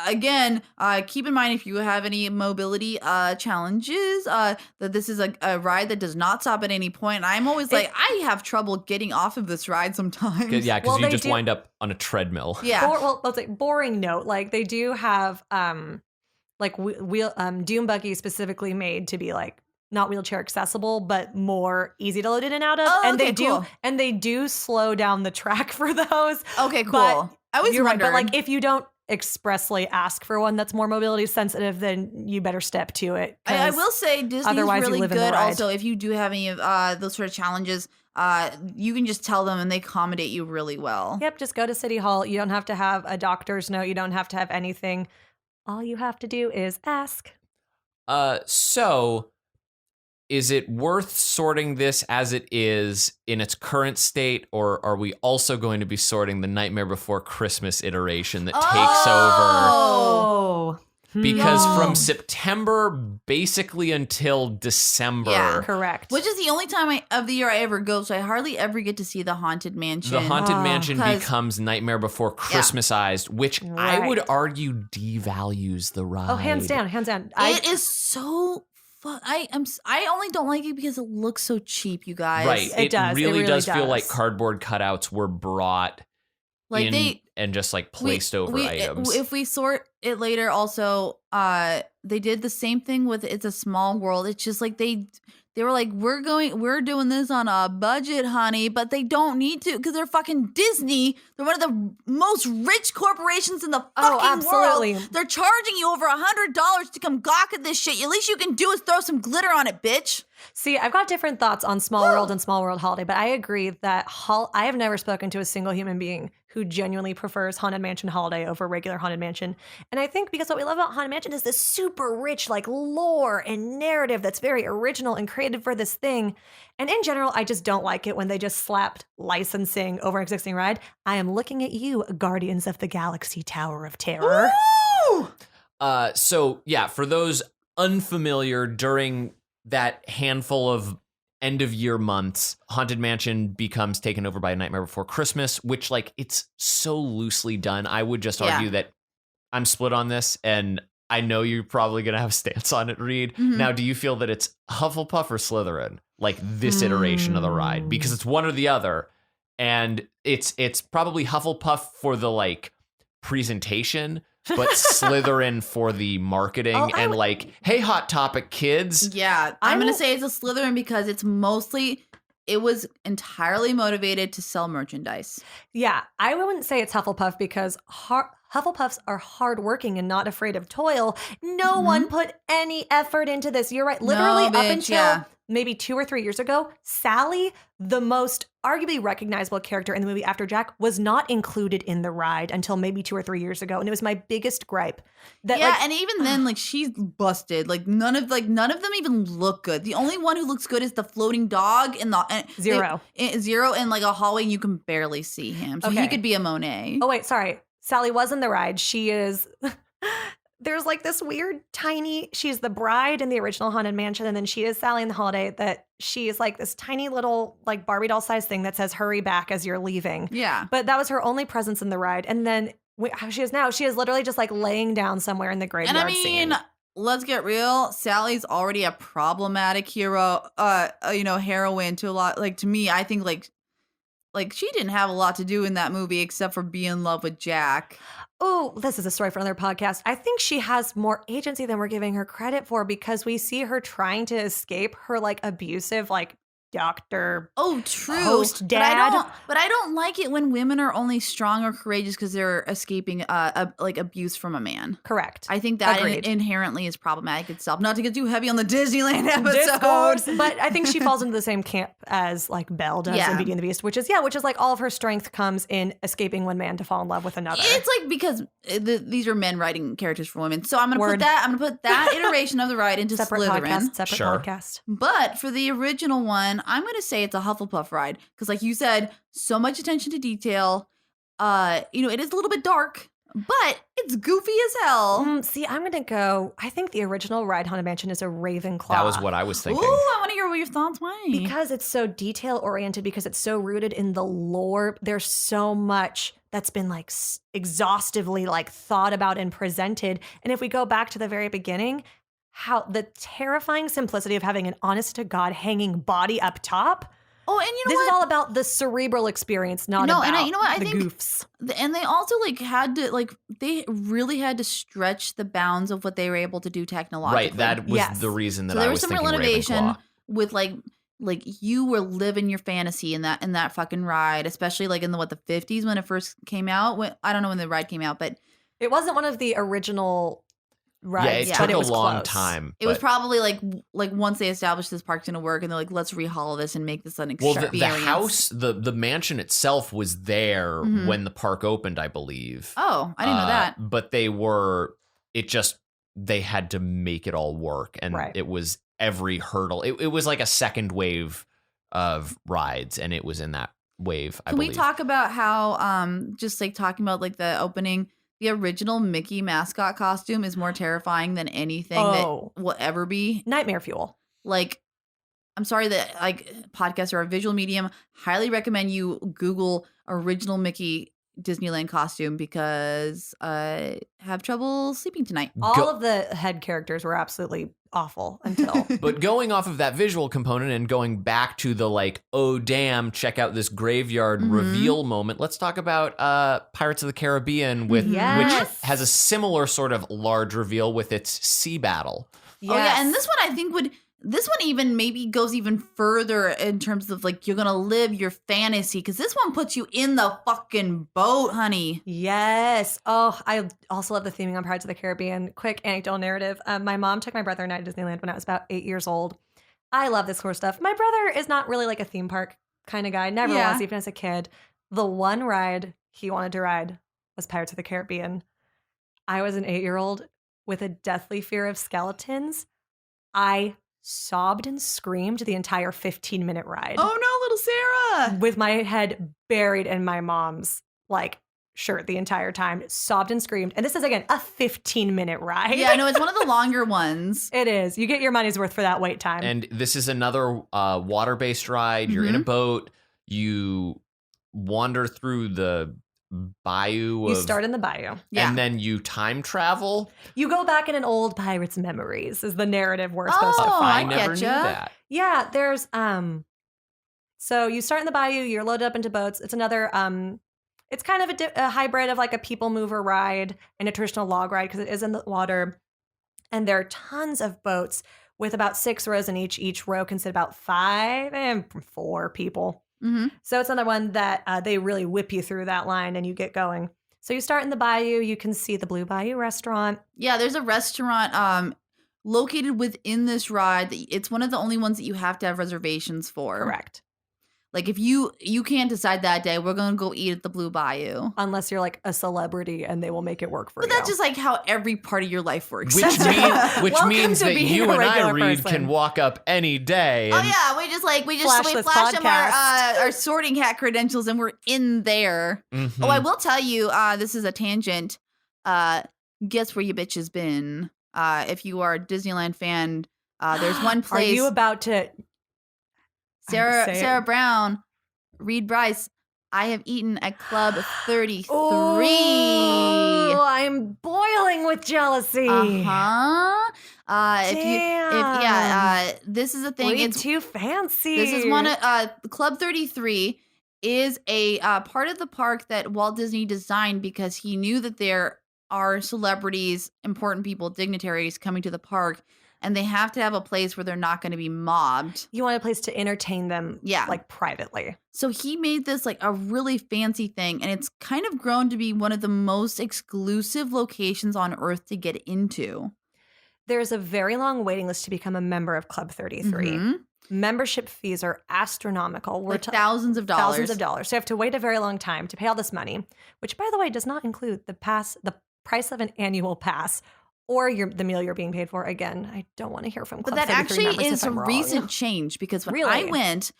again, keep in mind if you have any mobility challenges, that this is a ride that does not stop at any point. And I'm always I have trouble getting off of this ride sometimes. Because you just wind up on a treadmill. Yeah. Let's say boring note. Like they do have Doom buggy specifically made to be like not wheelchair accessible, but more easy to load in and out of. And they do slow down the track for those. Okay, cool. But I always wondered. But like if you don't expressly ask for one that's more mobility sensitive, then you better step to it. I will say Disney's really good. Also, if you do have any of those sort of challenges, you can just tell them and they accommodate you really well. Yep, just go to City Hall. You don't have to have a doctor's note. You don't have to have anything. All you have to do is ask. So is it worth sorting this as it is in its current state, or are we also going to be sorting the Nightmare Before Christmas iteration that takes over? Because from September basically until December. Correct. Which is the only time of the year I ever go, so I hardly ever get to see the Haunted Mansion. The Haunted Mansion becomes Nightmare Before Christmasized, which I would argue devalues the ride. Oh, hands down. It is so fun. I only don't like it because it looks so cheap, you guys. Right. It really does feel like cardboard cutouts were brought and just like placed over items. If we sort it later, also, they did the same thing with It's a Small World. It's just like they were like, we're doing this on a budget, honey, but they don't need to because they're fucking Disney. They're one of the most rich corporations in the fucking world. They're charging you over $100 to come gawk at this shit. At least you can do is throw some glitter on it, bitch. See, I've got different thoughts on Small World and Small World Holiday, but I agree that I have never spoken to a single human being who genuinely prefers Haunted Mansion Holiday over regular Haunted Mansion. And I think because what we love about Haunted Mansion is this super rich like lore and narrative that's very original and created for this thing. And in general, I just don't like it when they just slapped licensing over an existing ride. I am looking at you, Guardians of the Galaxy Tower of Terror. Woo! So yeah, for those unfamiliar, during that handful of end of year months, Haunted Mansion becomes taken over by A Nightmare Before Christmas, which like it's so loosely done. I would just argue that I'm split on this, and I know you're probably going to have a stance on it, Reed. Mhm. Now, do you feel that it's Hufflepuff or Slytherin? Like this iteration of the ride? Because it's one or the other. And it's probably Hufflepuff for the like presentation, but Slytherin for the marketing and like, hey, Hot Topic kids. Yeah, I'm going to say it's a Slytherin because it was entirely motivated to sell merchandise. Yeah, I wouldn't say it's Hufflepuff because Hufflepuffs are hardworking and not afraid of toil. No one put any effort into this. You're right. Literally up until maybe 2 or 3 years ago, Sally, the most arguably recognizable character in the movie after Jack, was not included in the ride until maybe 2 or 3 years ago. And it was my biggest gripe. That, and even then, like, she's busted. Like none of them even look good. The only one who looks good is the floating dog in the Zero in like a hallway, and you can barely see him. So he could be a Monet. Oh wait, sorry. Sally was in the ride. She is. There's like this weird tiny. She's the bride in the original Haunted Mansion, and then she is Sally in the Holiday. That she is like this tiny little like Barbie doll size thing that says "Hurry back" as you're leaving. Yeah, but that was her only presence in the ride, and then. How she is now, she is literally just like laying down somewhere in the graveyard. And I mean, let's get real. Sally's already a problematic hero, heroine to a lot. Like to me, I think like she didn't have a lot to do in that movie except for be in love with Jack. Oh, this is a story for another podcast. I think she has more agency than we're giving her credit for because we see her trying to escape her like abusive like doctor. Oh, true. Host dad. But I don't like it when women are only strong or courageous because they're escaping like abuse from a man. Correct. I think that inherently is problematic itself. Not to get too heavy on the Disneyland episode, but I think she falls into the same camp as like Belle does in Beauty and the Beast, which is like all of her strength comes in escaping one man to fall in love with another. It's like because these are men writing characters for women, so I'm gonna put that iteration of the ride into separate Slytherin. Separate podcast. But for the original one, I'm going to say it's a Hufflepuff ride because, like you said, so much attention to detail. It is a little bit dark, but it's goofy as hell. See, I'm going to go. I think the original ride Haunted Mansion is a Ravenclaw. That was what I was thinking. Ooh, I want to hear what your thoughts were. Because it's so detail oriented, because it's so rooted in the lore. There's so much that's been like exhaustively like thought about and presented. And if we go back to the very beginning, how the terrifying simplicity of having an honest to God hanging body up top. Oh, and this is all about the cerebral experience, not about I the think goofs. And they also they really had to stretch the bounds of what they were able to do technologically. Right, that was the reason that I was thinking Ravenclaw. There was some real innovation with like you were living your fantasy in that fucking ride, especially like in the 50s when it first came out. I don't know when the ride came out, but it wasn't one of the original rides. Yeah, it took was a long close. time. It was probably like once they established this park's going to work, and they're like, let's rehaul this and make this an experience. Well, the house, the mansion itself was there when the park opened, I believe. Oh, I didn't know that. But they had to make it all work, and it was every hurdle. It was like a second wave of rides, and it was in that wave, I believe. Can we talk about how, just like talking about like the opening, the original Mickey mascot costume is more terrifying than anything that will ever be. Nightmare fuel. Like, I'm sorry that like podcasts are a visual medium. Highly recommend you Google original Mickey Disneyland costume because I have trouble sleeping tonight. All of the head characters were absolutely awful until. But going off of that visual component and going back to the like, oh damn, check out this graveyard reveal moment. Let's talk about Pirates of the Caribbean which has a similar sort of large reveal with its sea battle. Yes. Oh yeah, and this one I think this one even maybe goes even further in terms of like you're gonna live your fantasy because this one puts you in the fucking boat, honey. Yes. Oh, I also love the theming on Pirates of the Caribbean. Quick anecdotal narrative. My mom took my brother and I to Disneyland when I was about 8 years old. I love this sort of stuff. My brother is not really like a theme park kind of guy. Never was, even as a kid. The one ride he wanted to ride was Pirates of the Caribbean. I was an 8-year-old with a deathly fear of skeletons. I sobbed and screamed the entire 15-minute ride. Oh no, little Sarah! With my head buried in my mom's like shirt the entire time. Sobbed and screamed. And this is again a 15-minute ride. Yeah, no, it's one of the longer ones. It is. You get your money's worth for that wait time. And this is another water-based ride. You're in a boat. You wander through the bayou. You start in the bayou. Yeah. And then you time travel. You go back in an old pirate's memories is the narrative we're supposed to Oh, I find. never knew getcha. that. Yeah, there's so you start in the bayou, you're loaded up into boats. It's another it's kind of a hybrid of like a people mover ride and a traditional log ride because it is in the water. And there are tons of boats with about 6 rows in each. Each row can sit about 5 and 4 people. Mm-hmm. So it's another one that they really whip you through that line and you get going. So you start in the bayou. You can see the Blue Bayou restaurant. Yeah, there's a restaurant located within this ride. It's one of the only ones that you have to have reservations for. Correct. Like if you can't decide that day, we're going to go eat at the Blue Bayou. Unless you're like a celebrity and they will make it work for But you. that's just like how every part of your life works. Which Welcome means to that being you a and I, regular Reed, person. can walk up any day. Oh And yeah, we Flash we this flash them podcast. our sorting hat credentials and we're in there. Mhm. Oh, I will tell you, this is a tangent. Guess where you bitches been? If you are a Disneyland fan, there's one place. Are you about to? say it. Sara Brown, Reed Brice. I have eaten at Club 33. Oh, I'm boiling with jealousy. This is a thing. Way It's too fancy. This is one of Club 33 is a part of the park that Walt Disney designed because he knew that there are celebrities, important people, dignitaries coming to the park, and they have to have a place where they're not going to be mobbed. You want a place to entertain them, like privately. So he made this like a really fancy thing, and it's kind of grown to be one of the most exclusive locations on Earth to get into. There's a very long waiting list to become a member of Club 33. Mhm. Membership fees are astronomical. We're Like thousands of dollars. Thousands of dollars. So you have to wait a very long time to pay all this money, which, by the way, does not include the price of an annual pass or the meal you're being paid for. Again, I don't want to hear from Club But that 33 actually members is if a I'm wrong. recent change because when Really? I went,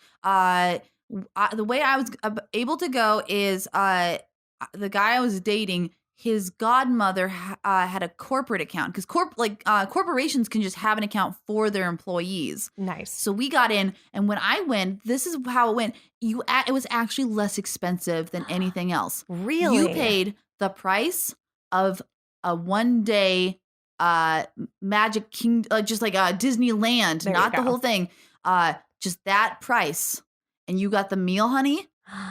the way I was able to go is the guy I was dating, his godmother had a corporate account because corporations can just have an account for their employees. Nice. So we got in, and when I went, this is how it went. It was actually less expensive than anything else. Really? You paid the price of a 1-day Magic Kingdom, just like Disneyland, There not you the go. whole thing. Just that price, and you got the meal, honey.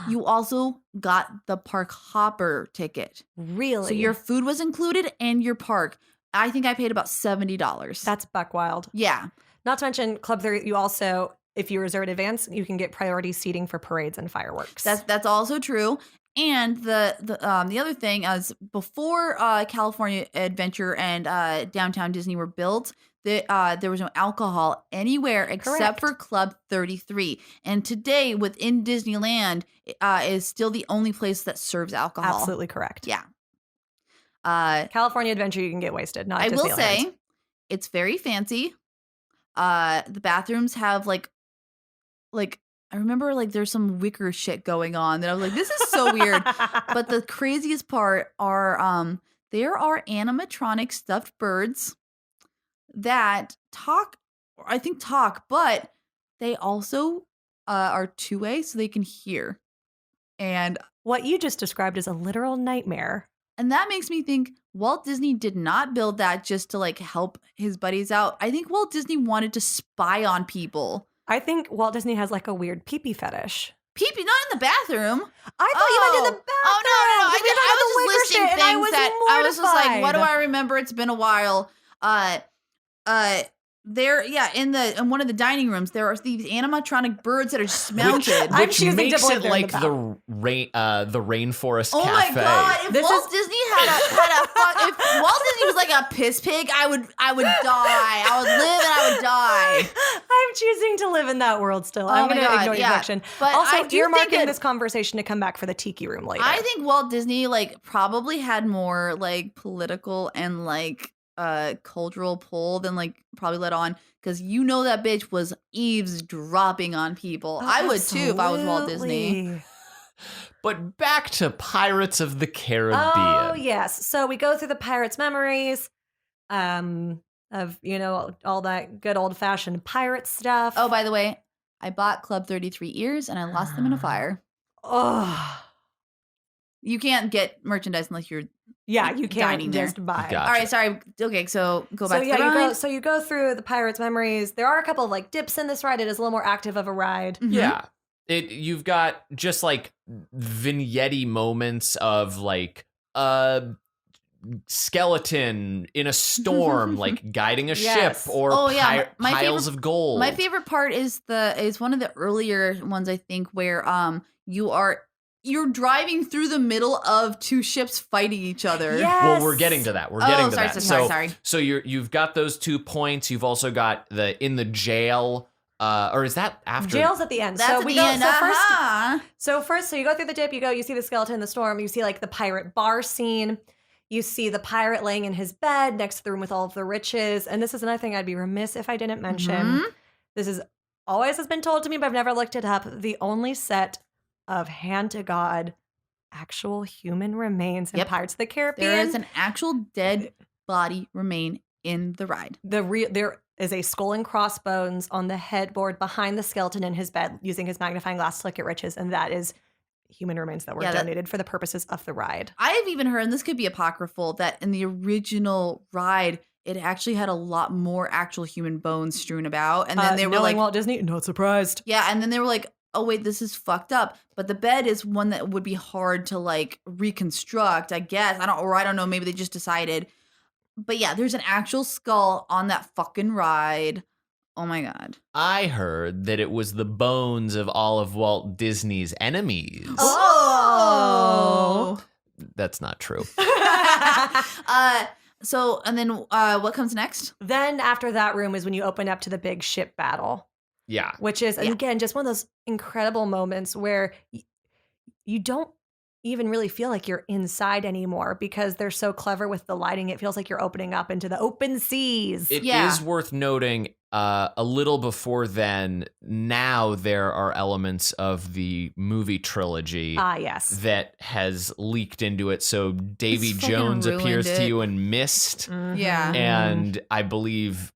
You also got the park hopper ticket. Really? So your food was included and your park. I think I paid about $70. That's buck wild. Yeah. Not to mention Club 30, you also, if you reserve in advance, you can get priority seating for parades and fireworks. That's also true. And the other thing is before California Adventure and Downtown Disney were built, there was no alcohol anywhere except for Club 33. And today within Disneyland is still the only place that serves alcohol. Absolutely correct. Yeah. California Adventure, you can get wasted. Not I will Disneyland. say it's very fancy. The bathrooms have like I remember like there's some wicker shit going on that I was like, this is so weird. But the craziest part are there are animatronic stuffed birds that talk, but they also are two-way so they can hear. And What you just described is a literal nightmare. that makes me think Walt Disney did not build that just to like help his buddies out. I think Walt Disney wanted to spy on people. I think Walt Disney has like a weird pee-pee fetish. Pee-pee, not in the bathroom. I thought you meant in the bathroom. Oh, no. because we were I talking was about just the listing wicker shit, and things that I was just like, what do mortified. I remember? It's been a while. In one of the dining rooms, there are these animatronic birds that are just mounted. I'm Which choosing to makes believe it they're in like the the rainforest Oh cafe. my god! If This Walt is- Disney if Walt Disney was like a piss pig, I would die. I would live and I would die. I'm choosing to live in that world still. I'm Oh my going to God, ignore your yeah. prediction. But Also, I do think earmarking that- this conversation to come back for the tiki room later. I think Walt Disney like probably had more like political and like cultural pull than like probably let on, because that bitch was eavesdropping on people. Oh, I would too if I was Walt Disney. absolutely. But back to Pirates of the Caribbean. Oh, yes. So we go through the pirates' memories of, all that good old-fashioned pirate stuff. Oh, by the way, I bought Club 33 ears and I lost them in a fire. Oh. You can't get merchandise unless you're Yeah, like, you can't dining there. just buy. Gotcha. all right. Sorry. Okay, so go back So to yeah, the ride. you go through the Pirates memories. There are a couple of like dips in this ride. It is a little more active of a ride. Mhm. Yeah. You've got just like vignette moments of like a skeleton in a storm, like guiding a Yes. ship or Oh, yeah, my piles favorite- of gold. My favorite part is one of the earlier ones, I think, where you're driving through the middle of two ships fighting each other. Yes. Well, we're getting to that. We're getting to sorry, that. sorry. So you've got those 2 points. You've also got in the jail. Or is that after? Jail's at the end. That's so at we the go end. so first you go through the dip, you see the skeleton in the storm, you see like the pirate bar scene, you see the pirate laying in his bed next to the room with all of the riches. And this is another thing I'd be remiss if I didn't mention. Mhm. This is always has been told to me, but I've never looked it up. The only set of hand to God actual human remains in Yep. Pirates of the Caribbean. There is an actual dead body remain in the ride. There is a skull and crossbones on the headboard behind the skeleton in his bed using his magnifying glass to look at riches, and that is human remains that were donated for the purposes of the ride. I have even heard, and this could be apocryphal, that in the original ride, it actually had a lot more actual human bones strewn about. And then they were knowing like, Walt Disney, not surprised. yeah, and then they were like, oh, wait, this is fucked up. But the bed is one that would be hard to like reconstruct, I guess. I don't know. Maybe they just decided. But yeah, there's an actual skull on that fucking ride. Oh my God. I heard that it was the bones of all of Walt Disney's enemies. Oh. That's not true. So, and then what comes next? Then after that room is when you open up to the big ship battle, Yeah. which is, and Yeah. again, just one of those incredible moments where you don't even really feel like you're inside anymore because they're so clever with the lighting. It feels like you're opening up into the open seas. It is Yeah. worth noting a little before then, now there are elements of the movie trilogy Yes. that has leaked into it. So Davy It's fucking Jones ruined appears to it. you in Mist. Yeah. And I believe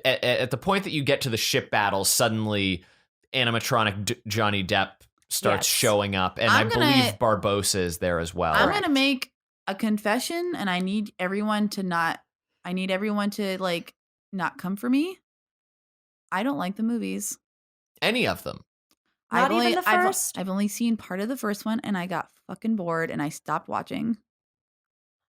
at the point that you get to the ship battle, suddenly animatronic Johnny Depp starts Yes. showing up. And I'm I gonna- believe Barbossa is there as well. I'm going to make a confession, and I need everyone to like not come for me. I don't like the movies. Any of them. Not even the first? I've only seen part of the first one, and I got fucking bored, and I stopped watching.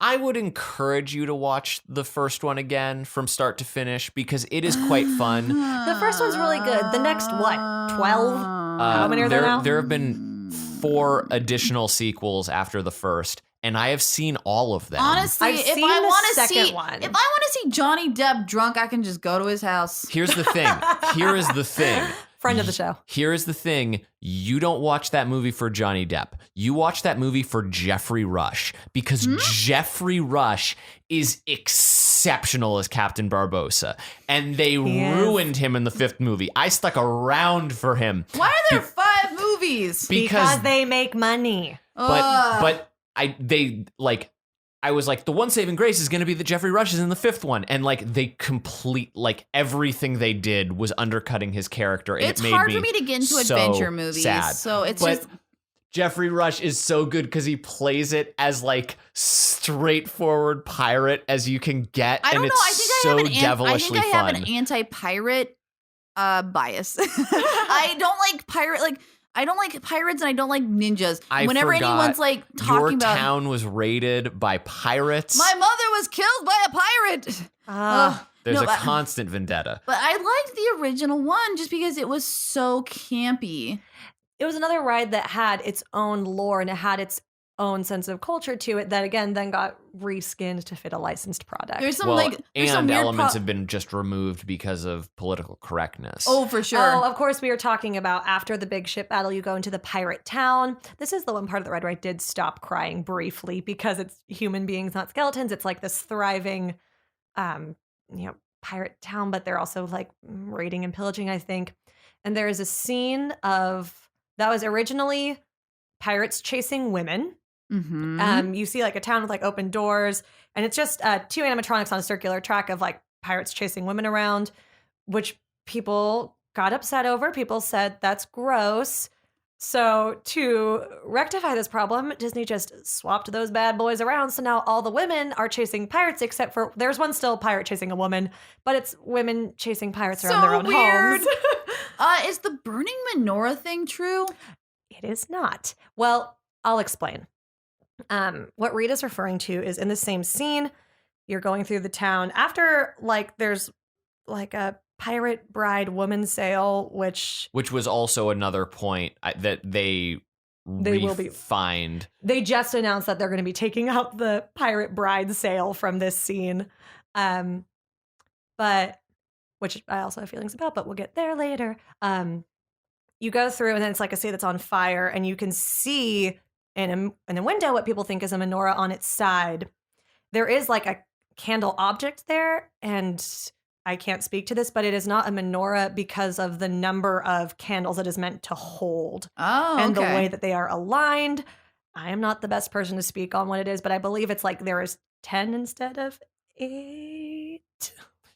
I would encourage you to watch the first one again from start to finish because it is quite fun. The first one's really good. The next, what, 12? How many are there now? There have been 4 additional sequels after the first, and I have seen all of them. Honestly, I've if seen I the want to second see, one. if I want to see Johnny Depp drunk, I can just go to his house. Here's the thing. Here is the thing. Friend of the show. Here is the thing. You don't watch that movie for Johnny Depp. You watch that movie for Jeffrey Rush because Jeffrey Rush is exceptional as Captain Barbossa. And they is. ruined him in the 5th movie. I stuck around for him. Why are there 5 movies? Because they make money. But I was like, the one saving grace is going to be that Jeffrey Rush is in the 5th one. And like they everything they did was undercutting his character. And it's it made hard me for me to get into so adventure movies. sad. So it's But just Jeffrey Rush is so good because he plays it as like straightforward pirate as you can get. I don't and know. it's I think so I have devilishly have fun. an anti-pirate bias. I don't like I don't like pirates and I don't like ninjas. I Whenever forgot anyone's like talking Your about town was raided by pirates. my mother was killed by a pirate. Ugh. There's No, a but- constant vendetta. But I liked the original one just because it was so campy. It was another ride that had its own lore and it had its own sense of culture to it that again then got reskinned to fit a licensed product. There's some Well, there's some and weird elements have been just removed because of political correctness. Oh, for sure. Oh, of course, we were talking about after the big ship battle, you go into the pirate town. This is the one part of the ride where I did stop crying briefly because it's human beings, not skeletons. It's like this thriving, pirate town, but they're also like raiding and pillaging, I think. And there is a scene of that was originally pirates chasing women. Mhm. You see like a town with like open doors, and it's just 2 animatronics on a circular track of like pirates chasing women around, which people got upset over. People said that's gross. So to rectify this problem, Disney just swapped those bad boys around. So now all the women are chasing pirates, except for there's one still pirate chasing a woman, but it's women chasing pirates around their own weird. homes. Is the burning menorah thing true? It is not. Well, I'll explain. What Rita's referring to is in the same scene, you're going through the town after there's a pirate bride woman sale, which was also another point that they will be refined. They just announced that they're going to be taking out the pirate bride sale from this scene, but which I also have feelings about, but we'll get there later. You go through and then it's like a city that's on fire, and you can see in the window what people think is a menorah on its side. There is like a candle object there, and I can't speak to this, but it is not a menorah because of the number of candles it is meant to hold. Oh, and okay. the way that they are aligned. I am not the best person to speak on what it is, but I believe it's like there is 10 instead of 8.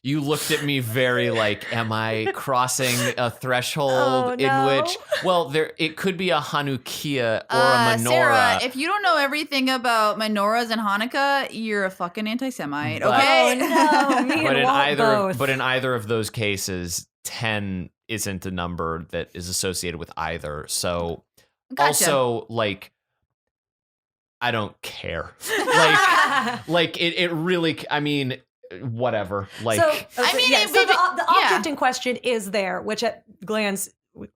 You looked at me very like, am I crossing a threshold in which, well, it could be a Hanukkah or a menorah. Sarah, if you don't know everything about menorahs and Hanukkah, you're a fucking anti-Semite, But- okay? No, me but and Walt both. but in either of those cases, 10 isn't a number that is associated with either. So Gotcha. also I don't care. It really, I mean, whatever. So the yeah. object in question is there, which at glance,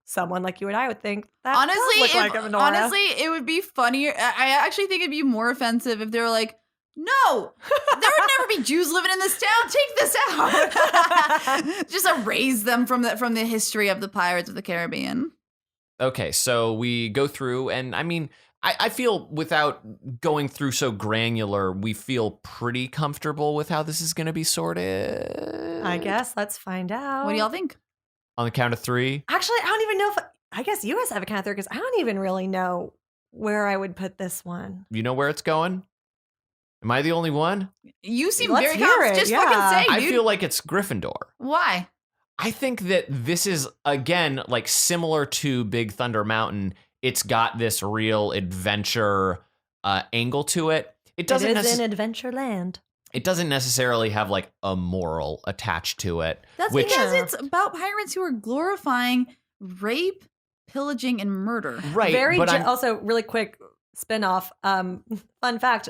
someone like you and I would think that honestly, does look like a menorah. it would be funnier. I actually think it'd be more offensive if they were like, no, there would never be Jews living in this town. Take this out. Just erase them from the history of the Pirates of the Caribbean. Okay, so we go through, and I mean, I feel without going through so granular, we feel pretty comfortable with how this is going to be sorted. I guess let's find out. What do y'all think? On the count of 3. Actually, I don't even know I guess you guys have a count of 3 because I don't even really know where I would put this one. You know where it's going? Am I the only one? You seem Let's very hear confident. it, Just yeah. fucking say, I dude. feel like it's Gryffindor. Why? I think that this is, again, like similar to Big Thunder Mountain. It's got this real adventure angle to it. It It is in Adventureland. It doesn't necessarily have like a moral attached to it. That's which, because it's about pirates who are glorifying rape, pillaging, and murder. right. Very but I'm- also really quick spin-off. Fun fact.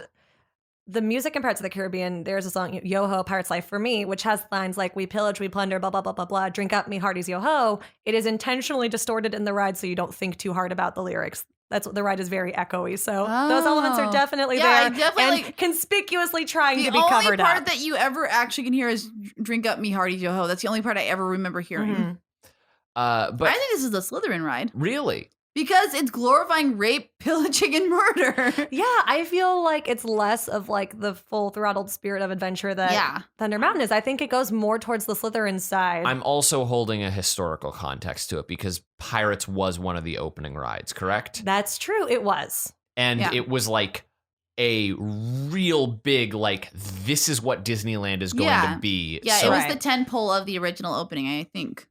The music in Pirates of the Caribbean, there's a song, Yo-Ho, Pirate's Life for Me, which has lines like, we pillage, we plunder, blah, blah, blah, blah, blah, drink up me hearties, yo-ho. It is intentionally distorted in the ride so you don't think too hard about the lyrics. That's what the ride is very echoey. So those elements are definitely Yeah, I there definitely- and conspicuously trying The to be only covered part up. that you ever actually can hear is "Drink up me, hearty yo-ho." That's the only part I ever remember hearing. Mhm. but I think this is the Slytherin ride really, because it's glorifying rape, pillaging, and murder. Yeah, I feel like it's less of like the full throttled spirit of adventure that Thunder Mountain is. I think it goes more towards the Slytherin side. I'm also holding a historical context to it because Pirates was one of the opening rides, correct? That's true. It was. And Yeah. it was like a real big, like, this is what Disneyland is going to be. Yeah, so, it was Right. the 10 pole of the original opening, I think.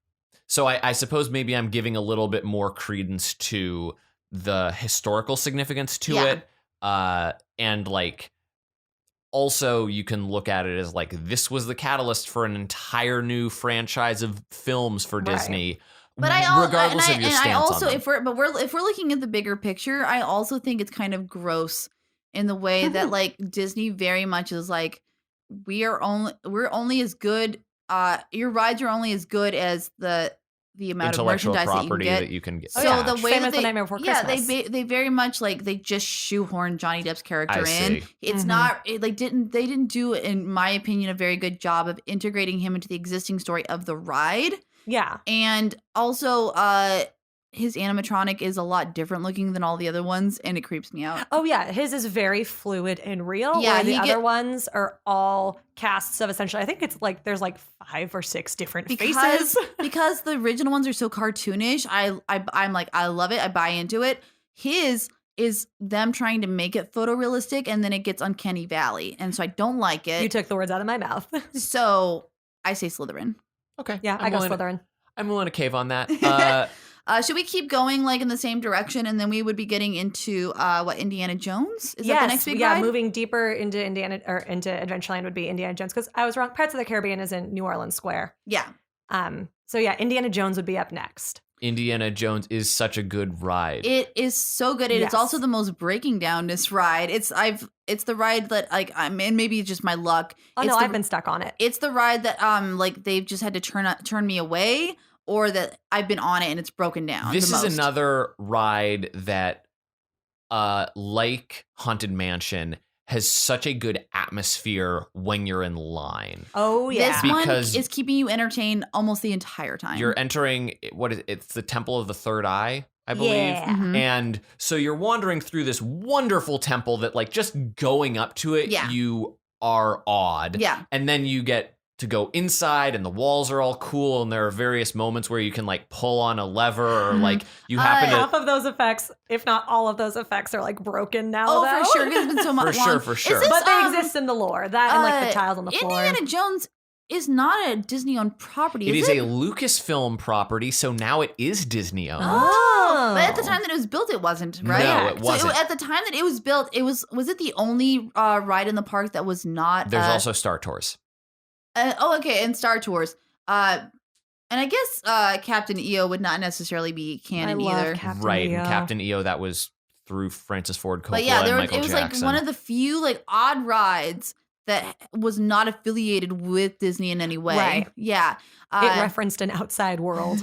So I suppose maybe I'm giving a little bit more credence to the historical significance to Yeah. it. And like, also you can look at it as like, this was the catalyst for an entire new franchise of films for Right. Disney. But I regardless of your stance on them. if we're looking at the bigger picture, I also think it's kind of gross in the way that like Disney very much is like we're only as good. Your rides are only as good as the amount of Intellectual merchandise property that you can get. So yeah. the way Same that as The Nightmare Before yeah, Christmas. they very much like they just shoehorn Johnny Depp's character I in. see. It's Mhm. not they didn't do, in my opinion, a very good job of integrating him into the existing story of the ride. Yeah. And also, his animatronic is a lot different looking than all the other ones, and it creeps me out. Oh yeah, his is very fluid and real. Yeah, where the he other get- ones are all casts of essentially. I think it's like there's like 5 or 6 different Because faces. because the original ones are so cartoonish, I'm like, I love it. I buy into it. His is them trying to make it photorealistic, and then it gets uncanny valley, and so I don't like You it. took the words out of my mouth. So I say Slytherin. Okay. Yeah, I go Slytherin. I'm willing to cave on that. Should we keep going like in the same direction, and then we would be getting into Indiana Jones? Is that the next big ride? Moving deeper into Indiana or into Adventureland would be Indiana Jones, because I was wrong. Pirates of the Caribbean is in New Orleans Square. Yeah. So yeah, Indiana Jones would be up next. Indiana Jones is such a good ride. It is so good. It's also the most breaking downness ride. It's the ride that like and maybe it's just my luck. I've been stuck on it. It's the ride that like they've just had to turn me away, or that I've been on it and it's broken down. This is another ride that like Haunted Mansion has such a good atmosphere when you're in line. Oh yeah. This one is keeping you entertained almost the entire time. You're entering it's the Temple of the Third Eye, I believe. Yeah. Mm-hmm. And so you're wandering through this wonderful temple that like just going up to it, you are awed. Yeah. And then you get to go inside and the walls are all cool, and there are various moments where you can like pull on a lever or like you happen to half of those effects, if not all of those effects, are like broken now. Oh, though. for sure. It's been so much For sure. But they exist in the lore. That and like the tiles on the floor. Indiana Jones is not a Disney-owned property, It is is a Lucasfilm property, so now it is Disney owned. Oh, but at the time that it was built, it wasn't, right? No, it wasn't. So at the time that it was built, was it the only ride in the park that was not? There's also Star Tours. Okay, and Star Tours. And I guess Captain EO would not necessarily be canon either. Captain Right, EO. and Captain EO, that was through Francis Ford Coppola But yeah, and Michael it was Jackson. like one of the few like odd rides that was not affiliated with Disney in any way. Right. Yeah. It referenced an outside world.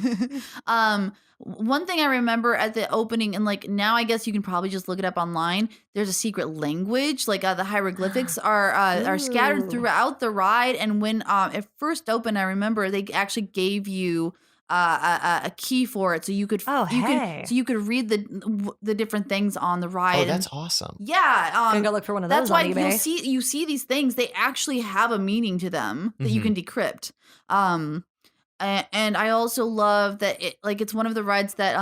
One thing I remember at the opening, and like now I guess you can probably just look it up online. There's a secret language, like the hieroglyphics are scattered Ooh. throughout the ride. And when it first opened, I remember they actually gave you a key for it, so you could you could read the different things on the ride. Oh, that's awesome. Yeah, Gonna go look for one of those. that's why on eBay. you see these things. They actually have a meaning to them that you can decrypt. And I also love that it's one of the rides that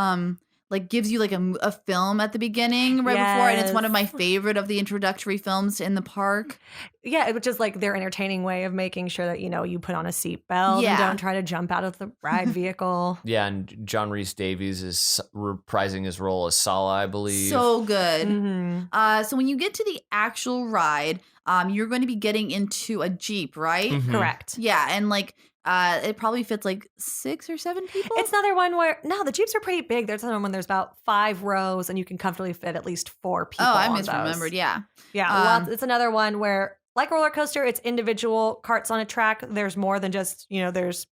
like gives you like a film at the beginning before, and it's one of my favorite of the introductory films in the park. Yeah, which is like their entertaining way of making sure that you put on a seatbelt and don't try to jump out of the ride vehicle. Yeah, and John Rhys Davies is reprising his role as Sala, I believe. So good. Mm-hmm. So when you get to the actual ride, you're going to be getting into a Jeep, right? Mhm. Correct. Yeah, and like it probably fits like 6 or 7 people. It's another one where the Jeeps are pretty big. There's another one. There's about 5 rows, and you can comfortably fit at least 4 people. Oh, I on misremembered. those. Yeah. It's another one where, like roller coaster, it's individual carts on a track. There's more than just there's.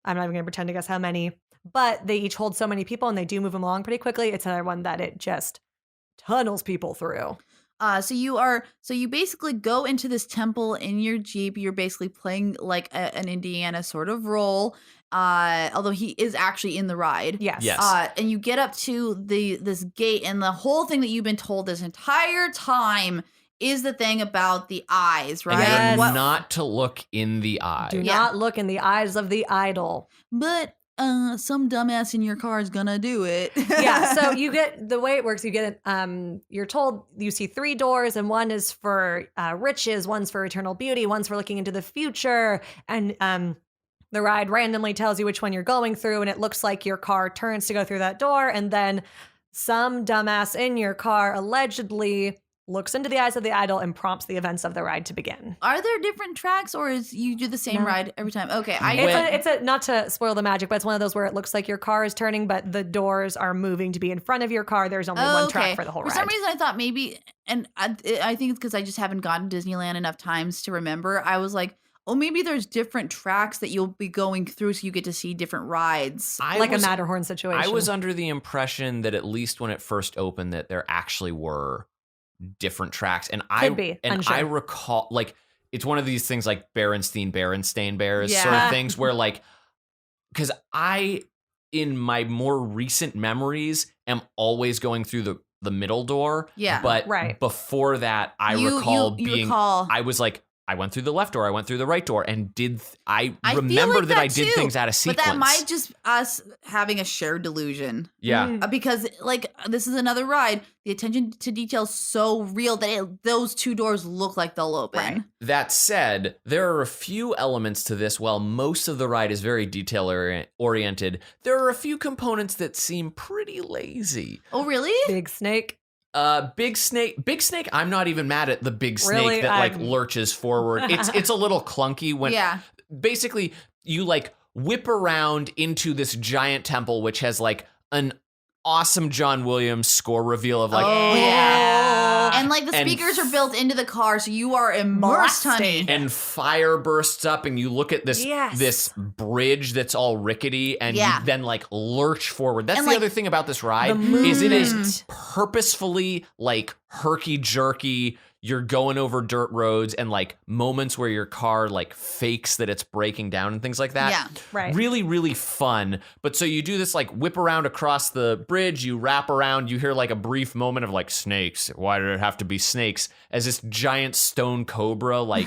I'm not even going to pretend to guess how many, but they each hold so many people, and they do move them along pretty quickly. It's another one that it just tunnels people through. So you basically go into this temple in your Jeep. You're basically playing like an Indiana sort of role, although he is actually in the ride. Yes. And you get up to this gate, and the whole thing that you've been told this entire time is the thing about the eyes, right? And Yes. not to look in the eye. Do not look in the eyes of the idol. But some dumbass in your car is gonna do it. Yeah, so you get the way it works. You get you're told you see 3 doors, and one is for riches, one's for eternal beauty, one's for looking into the future, and the ride randomly tells you which one you're going through, and it looks like your car turns to go through that door, and then some dumbass in your car allegedly looks into the eyes of the idol and prompts the events of the ride to begin. Are there different tracks, or is you do the same ride every time? Okay, It's a not to spoil the magic, but it's one of those where it looks like your car is turning, but the doors are moving to be in front of your car. There's only one track for the whole ride. For some reason, I thought maybe, and I think it's because I just haven't gone to Disneyland enough times to remember. I was like, oh, maybe there's different tracks that you'll be going through, so you get to see different rides. A Matterhorn situation. I was under the impression that at least when it first opened, that there actually were different tracks, and I recall, like, it's one of these things like Berenstain Bears sort of things where, like, because I, in my more recent memories, am always going through the middle door. Yeah, but before that, I recall I was like, I went through the left door, I went through the right door, and I feel remember like that I too, did things out of sequence. But that might just us having a shared delusion. Yeah. Because like this is another ride. The attention to detail is so real that those two doors look like they'll open. Right. That said, there are a few elements to this. While most of the ride is very detail oriented, there are a few components that seem pretty lazy. Oh, really? Big snake. Big snake. I'm not even mad at the big snake Really? that like lurches forward. It's a little clunky when basically you like whip around into this giant temple, which has like an awesome John Williams score reveal of like, and like the speakers are built into the car, so you are immersed, honey. And fire bursts up, and you look at this this bridge that's all rickety, and you then like lurch forward. That's the other thing about this ride is it is purposefully like herky jerky. You're going over dirt roads and like moments where your car like fakes that it's breaking down and things like that. Yeah, right. Really, really fun. But so you do this like whip around across the bridge, you wrap around, you hear like a brief moment of like snakes. Why did it have to be snakes? As this giant stone cobra like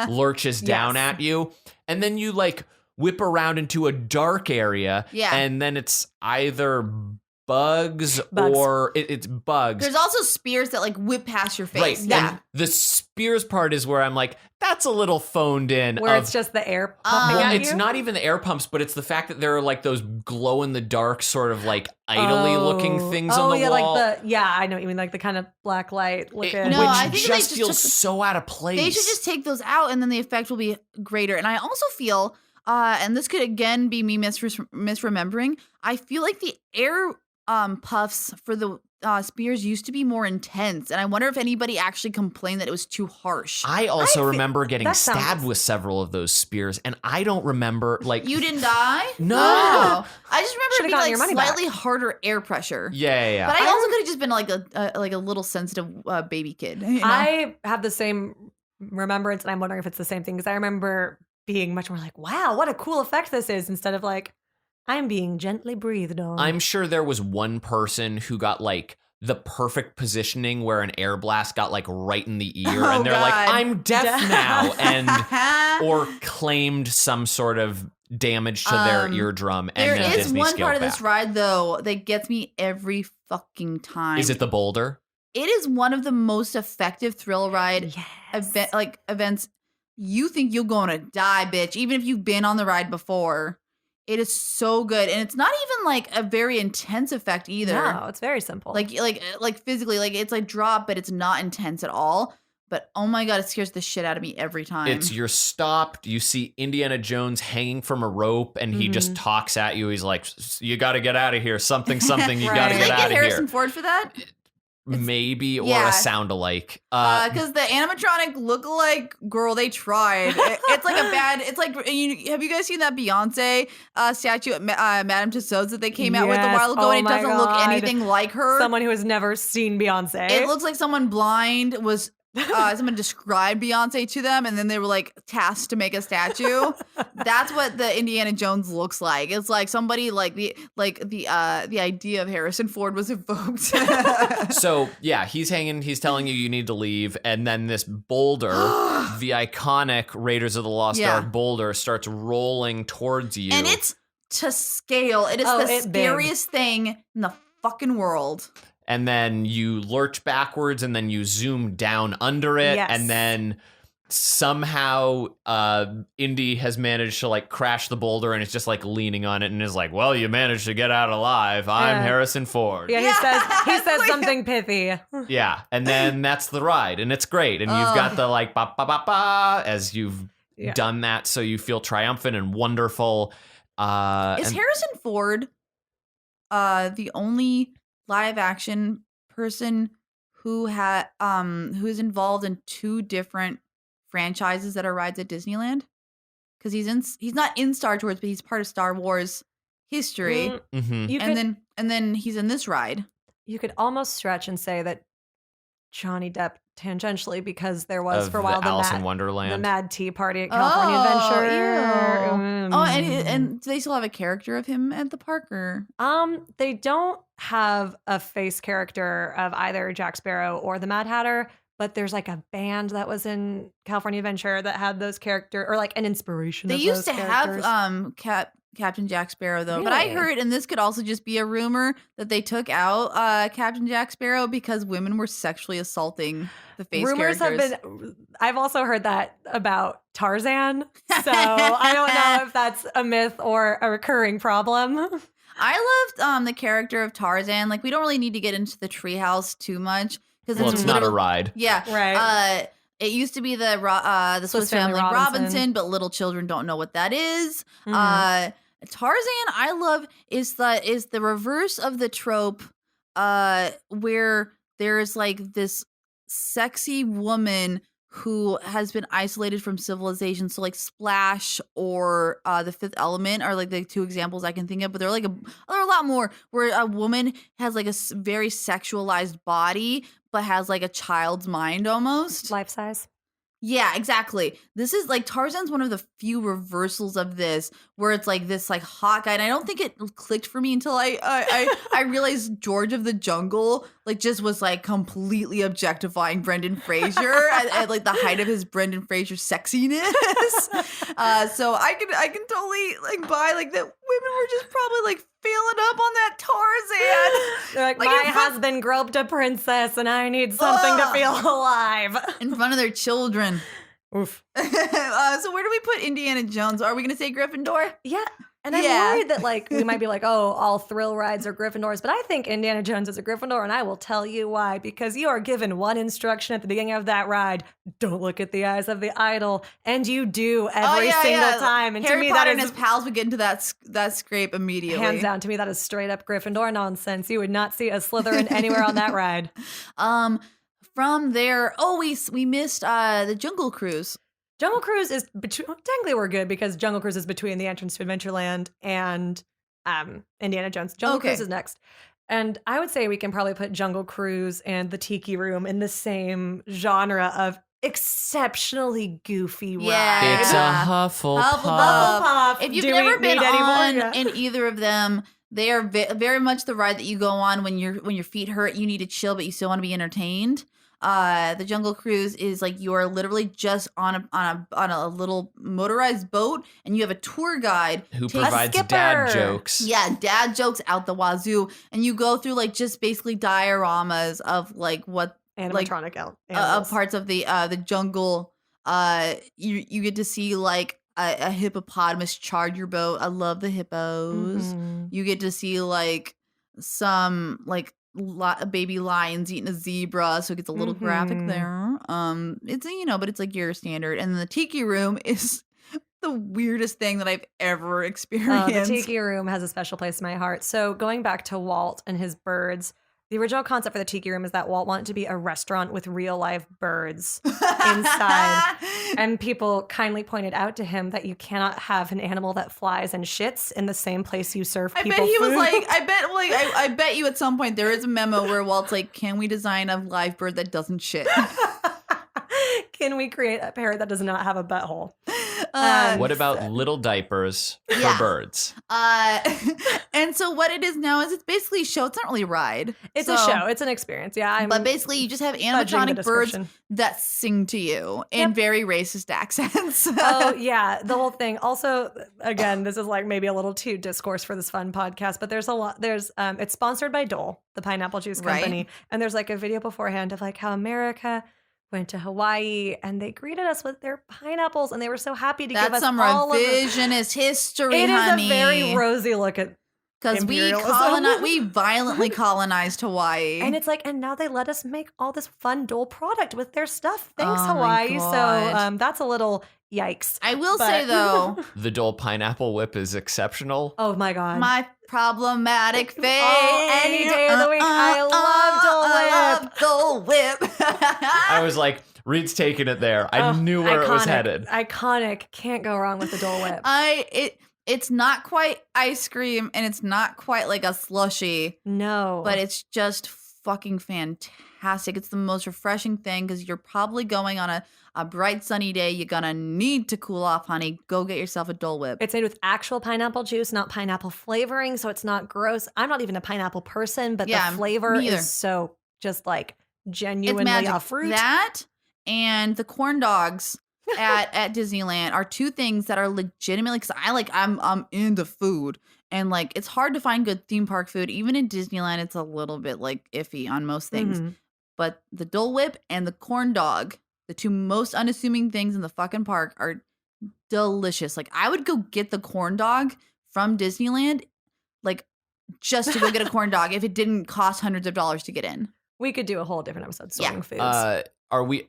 lurches down at you. And then you like whip around into a dark area. Yeah. And then it's either bugs. Or it's bugs. There's also spears that like whip past your face. Right. Yeah. And the spears part is where I'm like, that's a little phoned in. Where it's just the air pumping at it's you? not even the air pumps, but it's the fact that there are like those glow in the dark sort of like idly looking things on the wall. Like I know what you mean, like the kind of black light looking. Which I think just feels so out of place. They should just take those out, and then the effect will be greater. And I also feel, and this could again be me misremembering, I feel like the air puffs for the spears used to be more intense, and I wonder if anybody actually complained that it was too harsh. I also remember getting stabbed with several of those spears, and I don't remember like you didn't die. No, I just remember Should've it gotten being your like money slightly back. harder air pressure. Yeah. But I also could have just been like a little sensitive baby kid. You know? I have the same remembrance, and I'm wondering if it's the same thing because I remember being much more like, "Wow, what a cool effect this is!" instead of like, I'm being gently breathed on. I'm sure there was one person who got like the perfect positioning where an air blast got like right in the ear, and they're like, I'm deaf now, and or claimed some sort of damage to their eardrum. And there then is Disney one scaled part of back. this ride though that gets me every fucking time. Is it the boulder? It is one of the most effective thrill ride Yes. events. You think you're gonna die, bitch, even if you've been on the ride before. It is so good, and it's not even like a very intense effect either. No, it's very simple. Like physically, like it's like drop, but it's not intense at all. But oh my god, it scares the shit out of me every time. It's you're stopped. You see Indiana Jones hanging from a rope, and he just talks at you. He's like, "You got to get out of here. Something. You got to Did get they out get of Harrison here." Ford for that? Maybe or yeah. a sound alike. Because the animatronic look-alike girl, they tried. It's like a bad. It's like have you guys seen that Beyonce statue at Madame Tussauds that they came out with a while ago, and it doesn't look anything like her. Someone who has never seen Beyonce. It looks like someone blind was. Someone described Beyonce to them, and then they were like tasked to make a statue. That's what the Indiana Jones looks like. It's like somebody like the idea of Harrison Ford was evoked. So yeah, he's hanging. He's telling you need to leave, and then this boulder, the iconic Raiders of the Lost Ark boulder, starts rolling towards you, and it's to scale. It is the scariest thing in the fucking world. And then you lurch backwards, and then you zoom down under it, and then somehow Indy has managed to like crash the boulder, and it's just like leaning on it, and is like, "Well, you managed to get out alive. I'm Harrison Ford." Yeah, he says something pithy. Yeah, and then that's the ride, and it's great, and you've got the like ba ba ba ba as you've done that, so you feel triumphant and wonderful. Is Harrison Ford the only live action person who is involved in two different franchises that are rides at Disneyland? Because he's not in Star Tours, but he's part of Star Wars history. Mm-hmm. And then he's in this ride. You could almost stretch and say that Johnny Depp tangentially, because there was for a while the Alice in Wonderland, the Mad Tea Party at California Adventure. And do they still have a character of him at the park? Or they don't have a face character of either Jack Sparrow or the Mad Hatter, but there's like a band that was in California Adventure that had those characters, or like an inspiration. They of used those to characters. have Captain Jack Sparrow though, but I Really? heard, and this could also just be a rumor, that they took out Captain Jack Sparrow because women were sexually assaulting the face Rumors characters. have been. I've also heard that about Tarzan, so I don't know if that's a myth or a recurring problem. I loved the character of Tarzan. Like, we don't really need to get into the treehouse too much because Well, it's not a ride. Yeah, Right. It used to be the Swiss Family Robinson, but little children don't know what that is. Mhm. Tarzan, I love, is the reverse of the trope where there's like this sexy woman who has been isolated from civilization. So like Splash or The Fifth Element are like the two examples I can think of, but there are a lot more where a woman has like a very sexualized body but has like a child's mind almost. Life size. Yeah, exactly. This is like Tarzan's one of the few reversals of this where it's like this like hot guy, and I don't think it clicked for me until I realized George of the Jungle like just was like completely objectifying Brendan Fraser at like the height of his Brendan Fraser sexiness. So I can totally like buy like that women were just probably like feeling up on that Tarzan. They're like, Like, my in front- husband groped a princess and I need something to feel alive. in front of their children. Oof. So where do we put Indiana Jones? Are we going to say Gryffindor? Yeah. And I'm Yeah. worried that like we might be like, oh, all thrill rides are Gryffindors, but I think Indiana Jones is a Gryffindor, and I will tell you why. Because you are given one instruction at the beginning of that ride: don't look at the eyes of the idol, and you do every single time. And Harry to me, Potter that and is his pals would get into that scrape immediately. hands down. To me, that is straight up Gryffindor nonsense. You would not see a Slytherin anywhere on that ride. From there, we missed the Jungle Cruise. Jungle Cruise is technically we're good because Jungle Cruise is between the entrance to Adventureland and Indiana Jones. Jungle Okay. Cruise is next. And I would say we can probably put Jungle Cruise and the Tiki Room in the same genre of exceptionally goofy ride. Yeah. It's a Hufflepuff. Hufflepuff. If you've Do never we been need any more? on Yeah. in either of them, they are very much the ride that you go on when your feet hurt. You need to chill, but you still want to be entertained. The Jungle Cruise is like you are literally just on a little motorized boat, and you have a tour guide Who take- provides skipper. dad jokes. Yeah, dad jokes out the wazoo, and you go through like just basically dioramas of like what Animatronic of animals. parts of the jungle. You get to see like a hippopotamus charge your boat. I love the hippos. Mhm. You get to see like some like baby lions eating a zebra, so it gets a little graphic Mhm. there. It's but it's like your standard. And the Tiki Room is the weirdest thing that I've ever The experienced. Tiki Room has a special place in my heart. So going back to Walt and his birds, the original concept for the Tiki Room is that Walt wanted to be a restaurant with real life birds inside. And people kindly pointed out to him that you cannot have an animal that flies and shits in the same place you serve I people bet he was food. like, I bet you at some point there is a memo where Walt's like, can we design a live bird that doesn't shit? Can we create a parrot that does not have a butthole? What about little diapers Yeah. for birds? And so what it is now is it's basically a show. It's not really a ride. It's So- a show. It's an experience. Yeah. But basically, you just have fudging the animatronic birds description. that sing to you in very racist accents. Oh yeah, the whole thing. Also, again, this is like maybe a little too discourse for this fun podcast, but there's a lot. There's it's sponsored by Dole, the pineapple juice company, Right. and there's like a video beforehand of like how America went to Hawaii and they greeted us with their pineapples, and they were so happy to give That's us some all of the. revisionist history, It is honey. a very rosy look at. Because imperialism. we violently colonized Hawaii. And it's like, and now they let us make all this fun Dole product with their stuff. Thanks, Oh my Hawaii. So God. that's a little yikes. I will But- say, though, The Dole pineapple whip is exceptional. Oh my God. my problematic face. Oh, any day of the week. I love Dole Whip. I was like, Reed's taking it there. I Oh, knew where it was iconic, headed. Iconic. Can't go wrong with the Dole Whip. It's not quite ice cream, and it's not quite like a slushy, No. but it's just fucking fantastic. It's the most refreshing thing because you're probably going on a bright sunny day. You're gonna need to cool off, honey. Go get yourself a Dole Whip. It's made with actual pineapple juice, not pineapple flavoring, so it's not gross. I'm not even a pineapple person, but Yeah, the flavor me either. is so just like genuinely a fruit. That and the corn dogs at Disneyland are two things that are legitimately, because I'm into food, and like it's hard to find good theme park food. Even in Disneyland, it's a little bit like iffy on most things. Mhm. But the Dole Whip and the corn dog, the two most unassuming things in the fucking park, are delicious. Like I would go get the corn dog from Disneyland, like just to go get a corn dog if it didn't cost hundreds of dollars to get in. We could do a whole different episode sorting foods.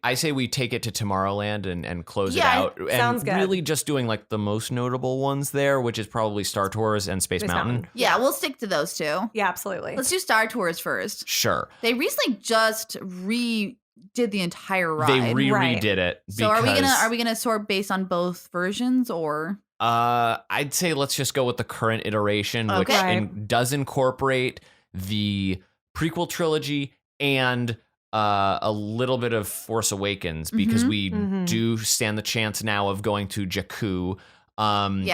I say we take it to Tomorrowland and close it Yeah, out. And sounds good. really just doing like the most notable ones there, which is probably Star Tours and Space Mountain. Yeah, we'll stick to those two. Yeah, absolutely. Let's do Star Tours first. Sure. They recently just redid the entire ride. They redid Right. it. So are we gonna sort based on both versions, or I'd say let's just go with the current iteration, which Okay. does incorporate the prequel trilogy and a little bit of Force Awakens, because we do stand the chance now of going to Jakku,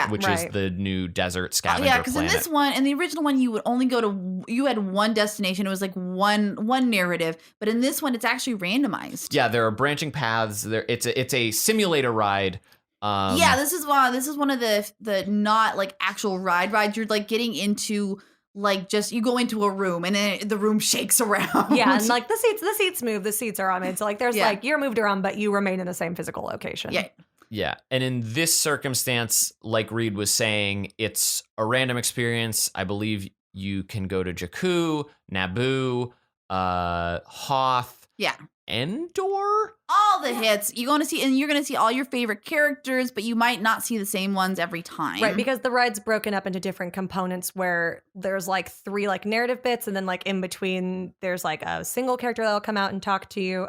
which is the new desert scavenger yeah, because in planet. this one, in the original one, you would only go to, you had one destination. It was like one narrative, but in this one, it's actually randomized. Yeah, there are branching paths. It's a simulator ride. Yeah, this is one of the not like actual rides. You're like getting into like just you go into a room and then the room shakes around. Yeah, and like the seats move, the seats are on it. So like there's Yeah. like you're moved around, but you remain in the same physical location. Yeah. Yeah, and in this circumstance, like Reed was saying, it's a random experience. I believe you can go to Jakku, Naboo, Hoth, Yeah. Endor. All the hits. You're going to see all your favorite characters, but you might not see the same ones every time. Right, because the ride's broken up into different components where there's like 3 like narrative bits, and then like in between there's like a single character that'll come out and talk to you.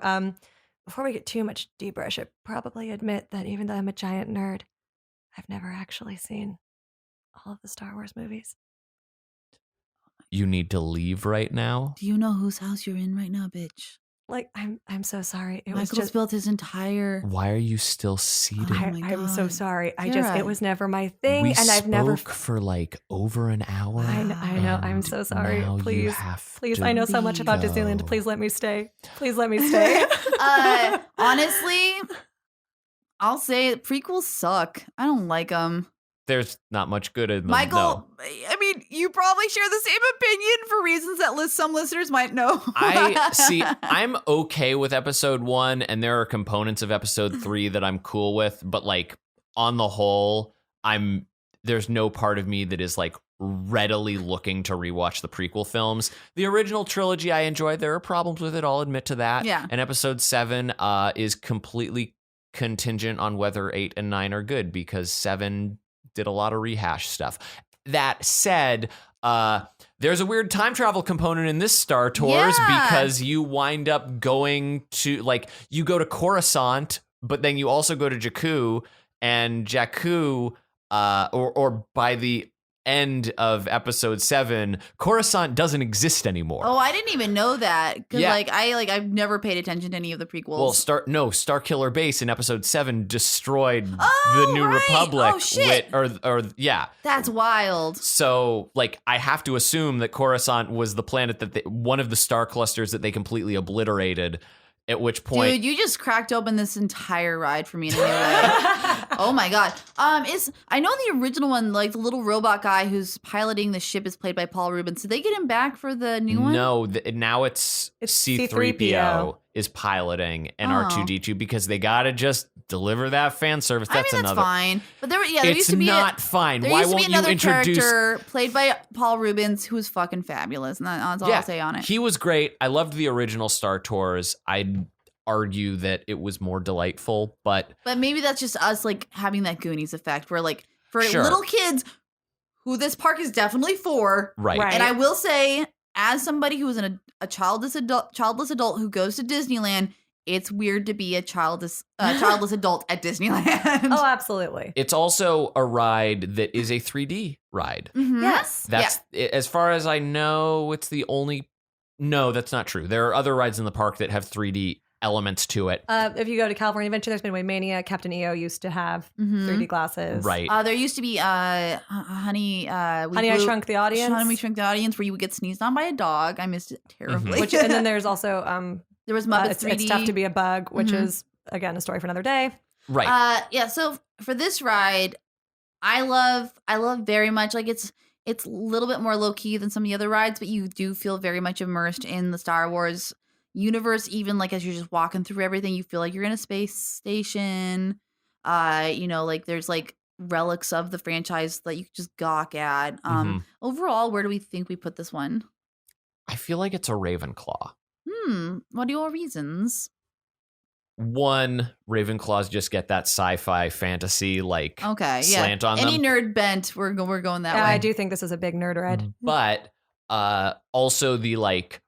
Before we get too much deeper, I should probably admit that even though I'm a giant nerd, I've never actually seen all of the Star Wars movies. You need to leave right now. Do you know whose house you're in right now, bitch? Like, I'm so sorry. It was Michael's just built his entire. Why are you still seated? Oh my I'm so God. sorry. Kara. It was never my thing, We and spoke I've never. for like over an hour. I know. I'm and so sorry. now you Please, have please. to I know so much about go. Disneyland. Please let me stay. Please let me stay. Honestly, I'll say prequels suck. I don't like them. There's not much good in them. Michael, no. I mean, you probably share the same opinion for reasons that some listeners might know. I'm okay with episode 1, and there are components of episode 3 that I'm cool with, but like on the whole, there's no part of me that is like readily looking to rewatch the prequel films. The original trilogy I enjoyed. There are problems with it, I'll admit to that. Yeah. And episode 7 is completely contingent on whether 8 and 9 are good, because 7 did a lot of rehash stuff. That said, there's a weird time travel component in this Star Tours, because you wind up going to, like, you go to Coruscant, but then you also go to Jakku, and Jakku, or by the end of episode 7, Coruscant doesn't exist anymore. Oh, I didn't even know that. Because Yeah. I've never paid attention to any of the prequels. Well, Starkiller Base in episode 7 destroyed Oh, the New right. Republic. Oh, shit. Yeah. That's wild. So, like, I have to assume that Coruscant was the planet that one of the star clusters that they completely obliterated. At which point, Dude, you just cracked open this entire ride for me in a new way. Oh my God. I know the original one, like the little robot guy who's piloting the ship is played by Paul Rubens. Did they get him back for the new one? no, now it's C-3PO is piloting and R2-D2, because they gotta just deliver that fan service. That's that's another. fine. But there It's used to be not fine. There Why used to be won't you another introduce? character played by Paul Rubens who was fucking fabulous. And that's all I'll say on it. He was great. I loved the original Star Tours. I'd argue that it was more delightful, but But maybe that's just us like having that Goonies effect where like for Sure. little kids who this park is definitely for. right. Right. And I will say, as somebody who is a childless adult who goes to Disneyland, it's weird to be a childless adult at Disneyland. Oh, absolutely. It's also a ride that is a 3D ride. Mhm. Yes. That's as far as I know, it's the only. No, that's not true. There are other rides in the park that have 3D elements to it. If you go to California Adventure, there's Midway Mania. Captain EO used to have Mhm. 3D glasses. Right. There used to be Honey, I Shrunk the Audience. Honey, We Shrunk the Audience, where you would get sneezed on by a dog. I missed it terribly. And then there's also There was Muppets 3D. It's tough to be a bug, which Mhm. is, again, a story for another day. Right. Yeah, so for this ride, I love very much, like, it's a little bit more low key than some of the other rides, but you do feel very much immersed in the Star Wars universe. Even like as you're just walking through everything, you feel like you're in a space station. Like there's like relics of the franchise that you could just gawk at. Mhm. Overall, where do we think we put this one? I feel like it's a Ravenclaw. What are your reasons? One, Ravenclaws just get that sci-fi fantasy like Okay, slant on Any them. nerd bent, we're going that Yeah, way. I do think this is a big nerd ride. But also the like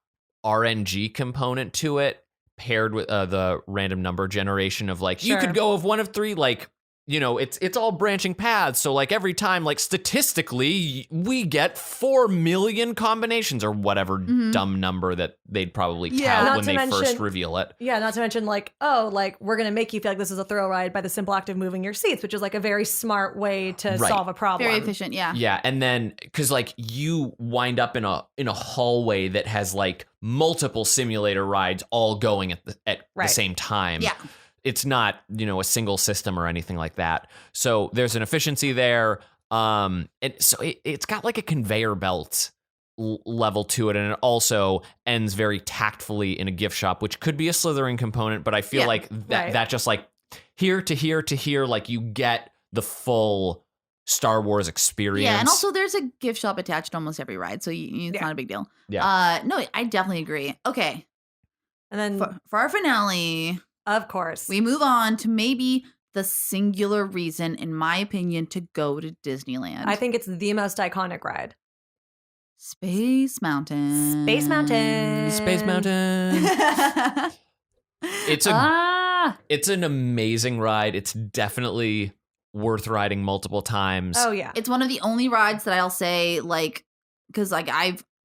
RNG component to it paired with the random number generation of like you Sure. could go of one of three, like, it's all branching paths. So like every time, like statistically, we get 4 million combinations or whatever dumb number that they'd probably Yeah. tout Not when to they first mention- reveal it. Yeah, not to mention like, we're going to make you feel like this is a thrill ride by the simple act of moving your seats, which is like a very smart way to Right. solve a problem. Very efficient, yeah. Yeah, and then because like you wind up in a hallway that has like multiple simulator rides all going at the Right. same time. Yeah. It's not, a single system or anything like that. So there's an efficiency there. And so it's got like a conveyor belt level to it, and it also ends very tactfully in a gift shop, which could be a Slytherin component, but I feel Yeah, like right. that just like here to here to here, like you get the full Star Wars experience. Yeah, and also there's a gift shop attached to almost every ride, so it's Yeah. not a big deal. Yeah. No, I definitely agree. Okay, And then, for our finale, of course, we move on to maybe the singular reason, in my opinion, to go to Disneyland. I think it's the most iconic ride. Space Mountain. Space Mountain. Space Mountain. It's it's an amazing ride. It's definitely worth riding multiple times. Oh, yeah. It's one of the only rides that I'll say, like, because like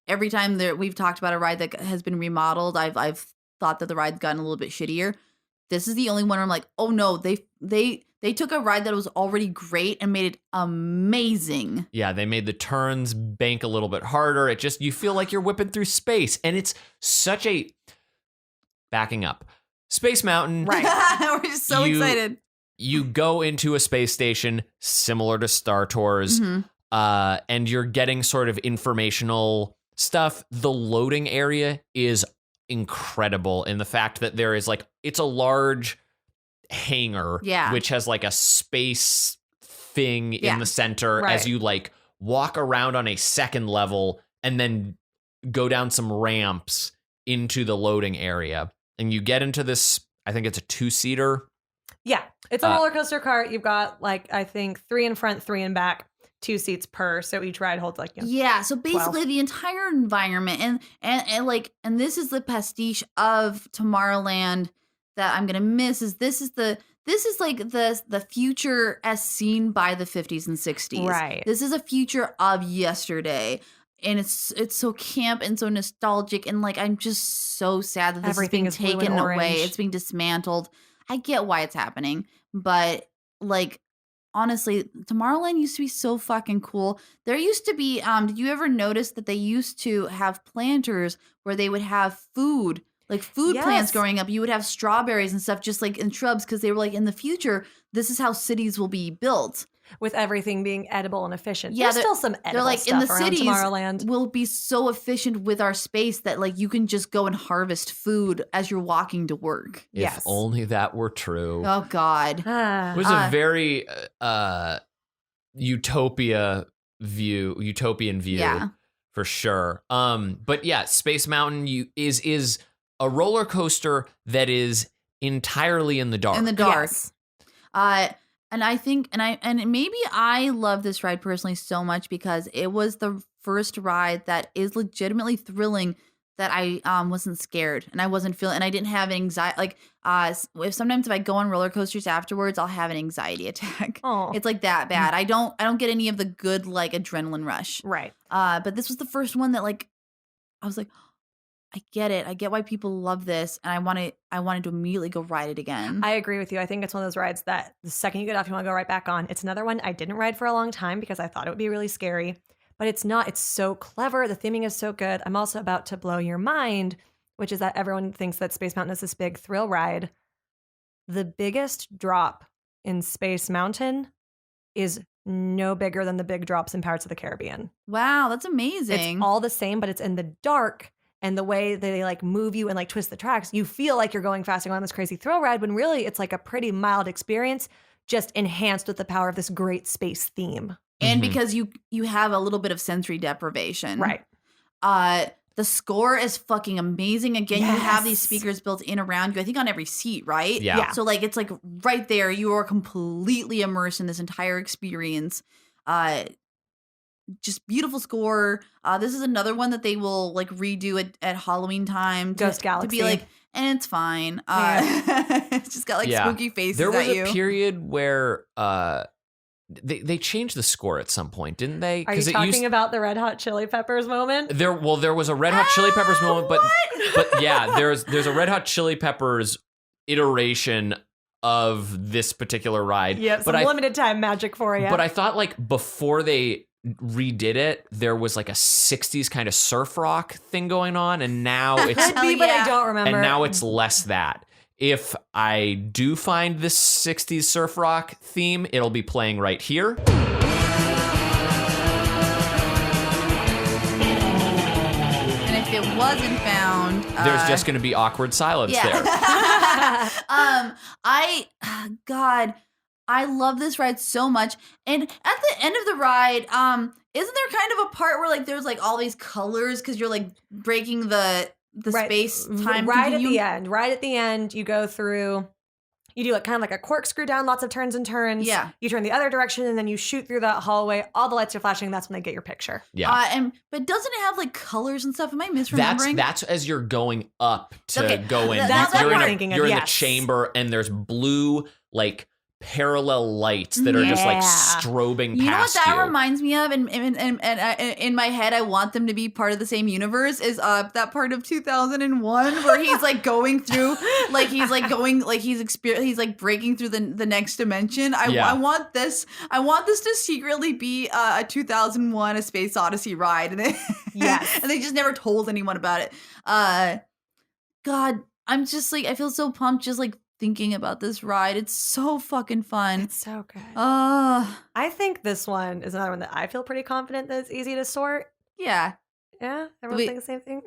every time we've talked about a ride that has been remodeled, I've thought that the ride's gotten a little bit shittier. This is the only one where I'm like, oh no, they took a ride that was already great and made it amazing. Yeah, they made the turns bank a little bit harder. It just, you feel like you're whipping through space. And it's such a, backing up, Space Mountain. Right. We're just so You- excited. You go into a space station similar to Star Tours, Mhm. and you're getting sort of informational stuff. The loading area is incredible in the fact that there is like, it's a large hangar, Yeah. which has like a space thing Yeah. in the center Right. as you like walk around on a second level and then go down some ramps into the loading area. And you get into this, I think it's a 2-seater. Yeah. It's a roller coaster cart. You've got, like, I think 3 in front, 3 in back, 2 seats per. So each ride holds like, Yeah, so basically 12. the entire environment and this is the pastiche of Tomorrowland that I'm gonna miss is this is like the future as seen by the 50s and 60s. Right. This is a future of yesterday. And it's so camp and so nostalgic, and like I'm just so sad that this Everything is is being blue and taken away. orange. It's being dismantled. I get why it's happening, but like honestly, Tomorrowland used to be so fucking cool. There used to be did you ever notice that they used to have planters where they would have food, like food plants Yes. growing up? You would have strawberries and stuff just like in shrubs, because they were like, in the future, this is how cities will be built. with everything being edible and efficient. Yeah, There's still some edible They're like, stuff in the around cities, Tomorrowland. we'll be so efficient with our space that like you can just go and harvest food as you're walking to work. If Yes. only that were true. Oh God. It was a very utopian view Yeah. for sure. But yeah, Space Mountain is a roller coaster that is entirely in the dark. In the dark. Yes. And I think, and maybe I love this ride personally so much because it was the first ride that is legitimately thrilling that I wasn't scared and I wasn't feeling, and I didn't have anxiety. Like if I go on roller coasters afterwards, I'll have an anxiety attack. Oh, It's like that bad. I don't get any of the good like adrenaline rush. right. But this was the first one that like I was like, I get it. I get why people love this, and I wanted to immediately go ride it again. I agree with you. I think it's one of those rides that the second you get off, you want to go right back on. It's another one I didn't ride for a long time because I thought it would be really scary, but it's not. It's so clever. The theming is so good. I'm also about to blow your mind which is that everyone thinks that Space Mountain is this big thrill ride. The biggest drop in Space Mountain is no bigger than the big drops in Pirates of the Caribbean. Wow, that's amazing. It's all the same, but it's in the dark. And the way they like move you and like twist the tracks, you feel like you're going fast and on this crazy thrill ride when really it's like a pretty mild experience, just enhanced with the power of this great space theme. And because you have a little bit of sensory deprivation. Right. The score is fucking amazing. Again, you have these Yes. speakers built in around you, I think on every seat, right? Yeah. So like it's like right there. You are completely immersed in this entire experience. Just beautiful score. This is another one that they will like redo at Halloween time. Ghost To Galaxy. be like, and it's fine. It's just got like Yeah. spooky faces There was at you. a period where they changed the score at some point, didn't they? Are you talking about the Red Hot Chili Peppers moment? There was a Red Hot Chili Peppers moment, but yeah, there's a Red Hot Chili Peppers iteration of this particular ride. Yep, some but limited time magic for you. But I thought like before they redid it, there was like a 60s kind of surf rock thing going on, and now it's Could be, but I don't remember. and now it's less that. If I do find this 60s surf rock theme, it'll be playing right here. And if it wasn't found, There's just going to be awkward silence there. I love this ride so much. And at the end of the ride, isn't there kind of a part where like there's like all these colors because you're like breaking the Right. space time right continuum? at the end. Right at the end, you go through. You do like kind of like a corkscrew down, lots of turns and turns. Yeah. You turn the other direction, and then you shoot through that hallway. All the lights are flashing. That's when they get your picture. Yeah. But doesn't it have like colors and stuff? Am I misremembering? That's as you're going up to Okay, go in. that's what you're I'm in, thinking of, you're in the yes. chamber, and there's blue like parallel lights that are just like Yeah. strobing You know what past that you. reminds me of? And in my head, I want them to be part of the same universe. Is that part of 2001 where he's like going through, like he's like going, like he's like breaking through the next dimension. I want this. I want this to secretly be a 2001 A Space Odyssey ride, and Yes. and they just never told anyone about it. God, I'm just like I feel so pumped just like thinking about this ride. It's so fucking fun. It's so good. I think this one is another one that I feel pretty confident that it's easy to sort. yeah. Yeah, everyone Wait. think the same thing.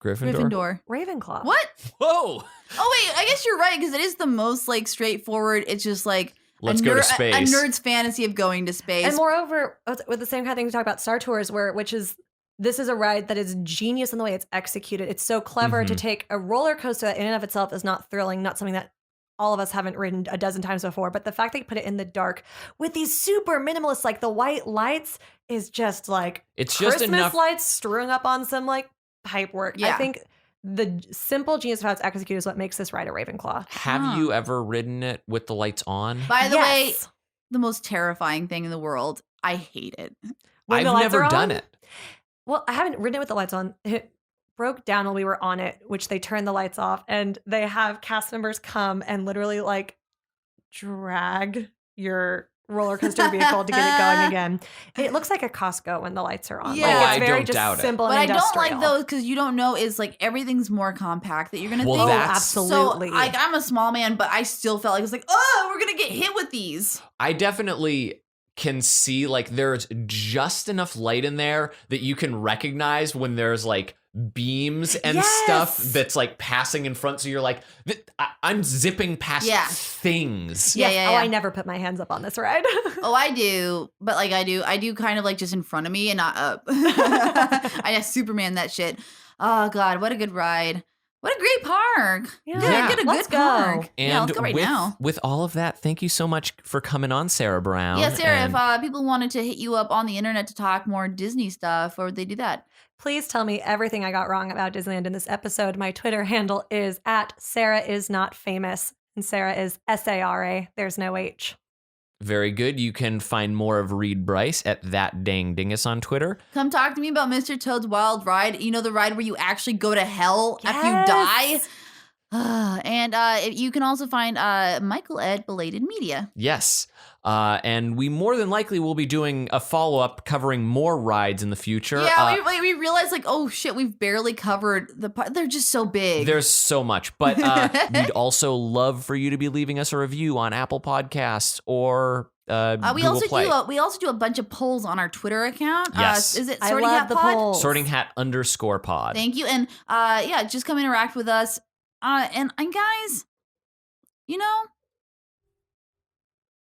Gryffindor. Ravenclaw. What? Whoa! Oh wait, I guess you're right because it is the most like straightforward. It's just like Let's go to a space. nerd's fantasy of going to space. And moreover, with the same kind of thing we talk about Star Tours, this is a ride that is genius in the way it's executed. It's so clever to take a roller coaster that in and of itself is not thrilling, not something that all of us haven't ridden a dozen times before, but the fact that you put it in the dark with these super minimalist, like the white lights is just like It's just Christmas enough. lights strung up on some like pipe work. Yeah. I think the simple genius of how it's executed is what makes this ride a Ravenclaw. Have you ever ridden it with the lights on? By the way, Yes. the most terrifying thing in the world. I hate it. When I've the lights never are done on- it. Well, I haven't ridden it with the lights on. It broke down while we were on it, which they turned the lights off, and they have cast members come and literally like drag your roller coaster vehicle to get it going again. It looks like a Costco when the lights are on. Yeah. Like, Oh, it's I very don't just doubt it. simple But and I don't like industrial. those because you don't know is like everything's more compact that you're gonna Well, think. that's- absolutely. So like I'm a small man, but I still felt like it was like, oh, we're gonna get hit with these. I definitely can see like there's just enough light in there that you can recognize when there's like beams and stuff Yes. that's like passing in front. So you're like, I'm zipping past Yeah. things. Yeah, Yes. yeah, Oh, yeah. I never put my hands up on this ride. Oh, I do, but like I do kind of like just in front of me and not up. I just Superman that shit. Oh God, what a good ride! What a great park! Yeah. Get a Let's good go. park. And Yeah, let's go right now. with all of that, thank you so much for coming on, Sara Brown. Yeah, Sarah, And if people wanted to hit you up on the internet to talk more Disney stuff, or would they do that? Please tell me everything I got wrong about Disneyland in this episode. My Twitter handle is @SarahIsNotFamous. And Sarah is SARA. There's no H. very good. You can find more of Reed Brice at That Dang Dingus on Twitter. Come talk to me about Mr. Toad's Wild Ride. You know, the ride where you actually go to hell after you die. And you can also find Michael at Belated Media. Yes. And we more than likely will be doing a follow-up covering more rides in the future. Yeah, we realized like, oh shit, we've barely covered they're just so big. There's so much, but we'd also love for you to be leaving us a review on Apple Podcasts or Google Play. We also do a bunch of polls on our Twitter account. Yes. Is it I Sorting love Hat the Pod? polls. Sorting Hat _pod. Thank you, and just come interact with us. And guys, you know,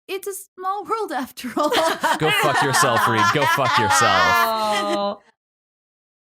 it's a small world after all. Go fuck yourself, Reed. Go fuck yourself. Oh.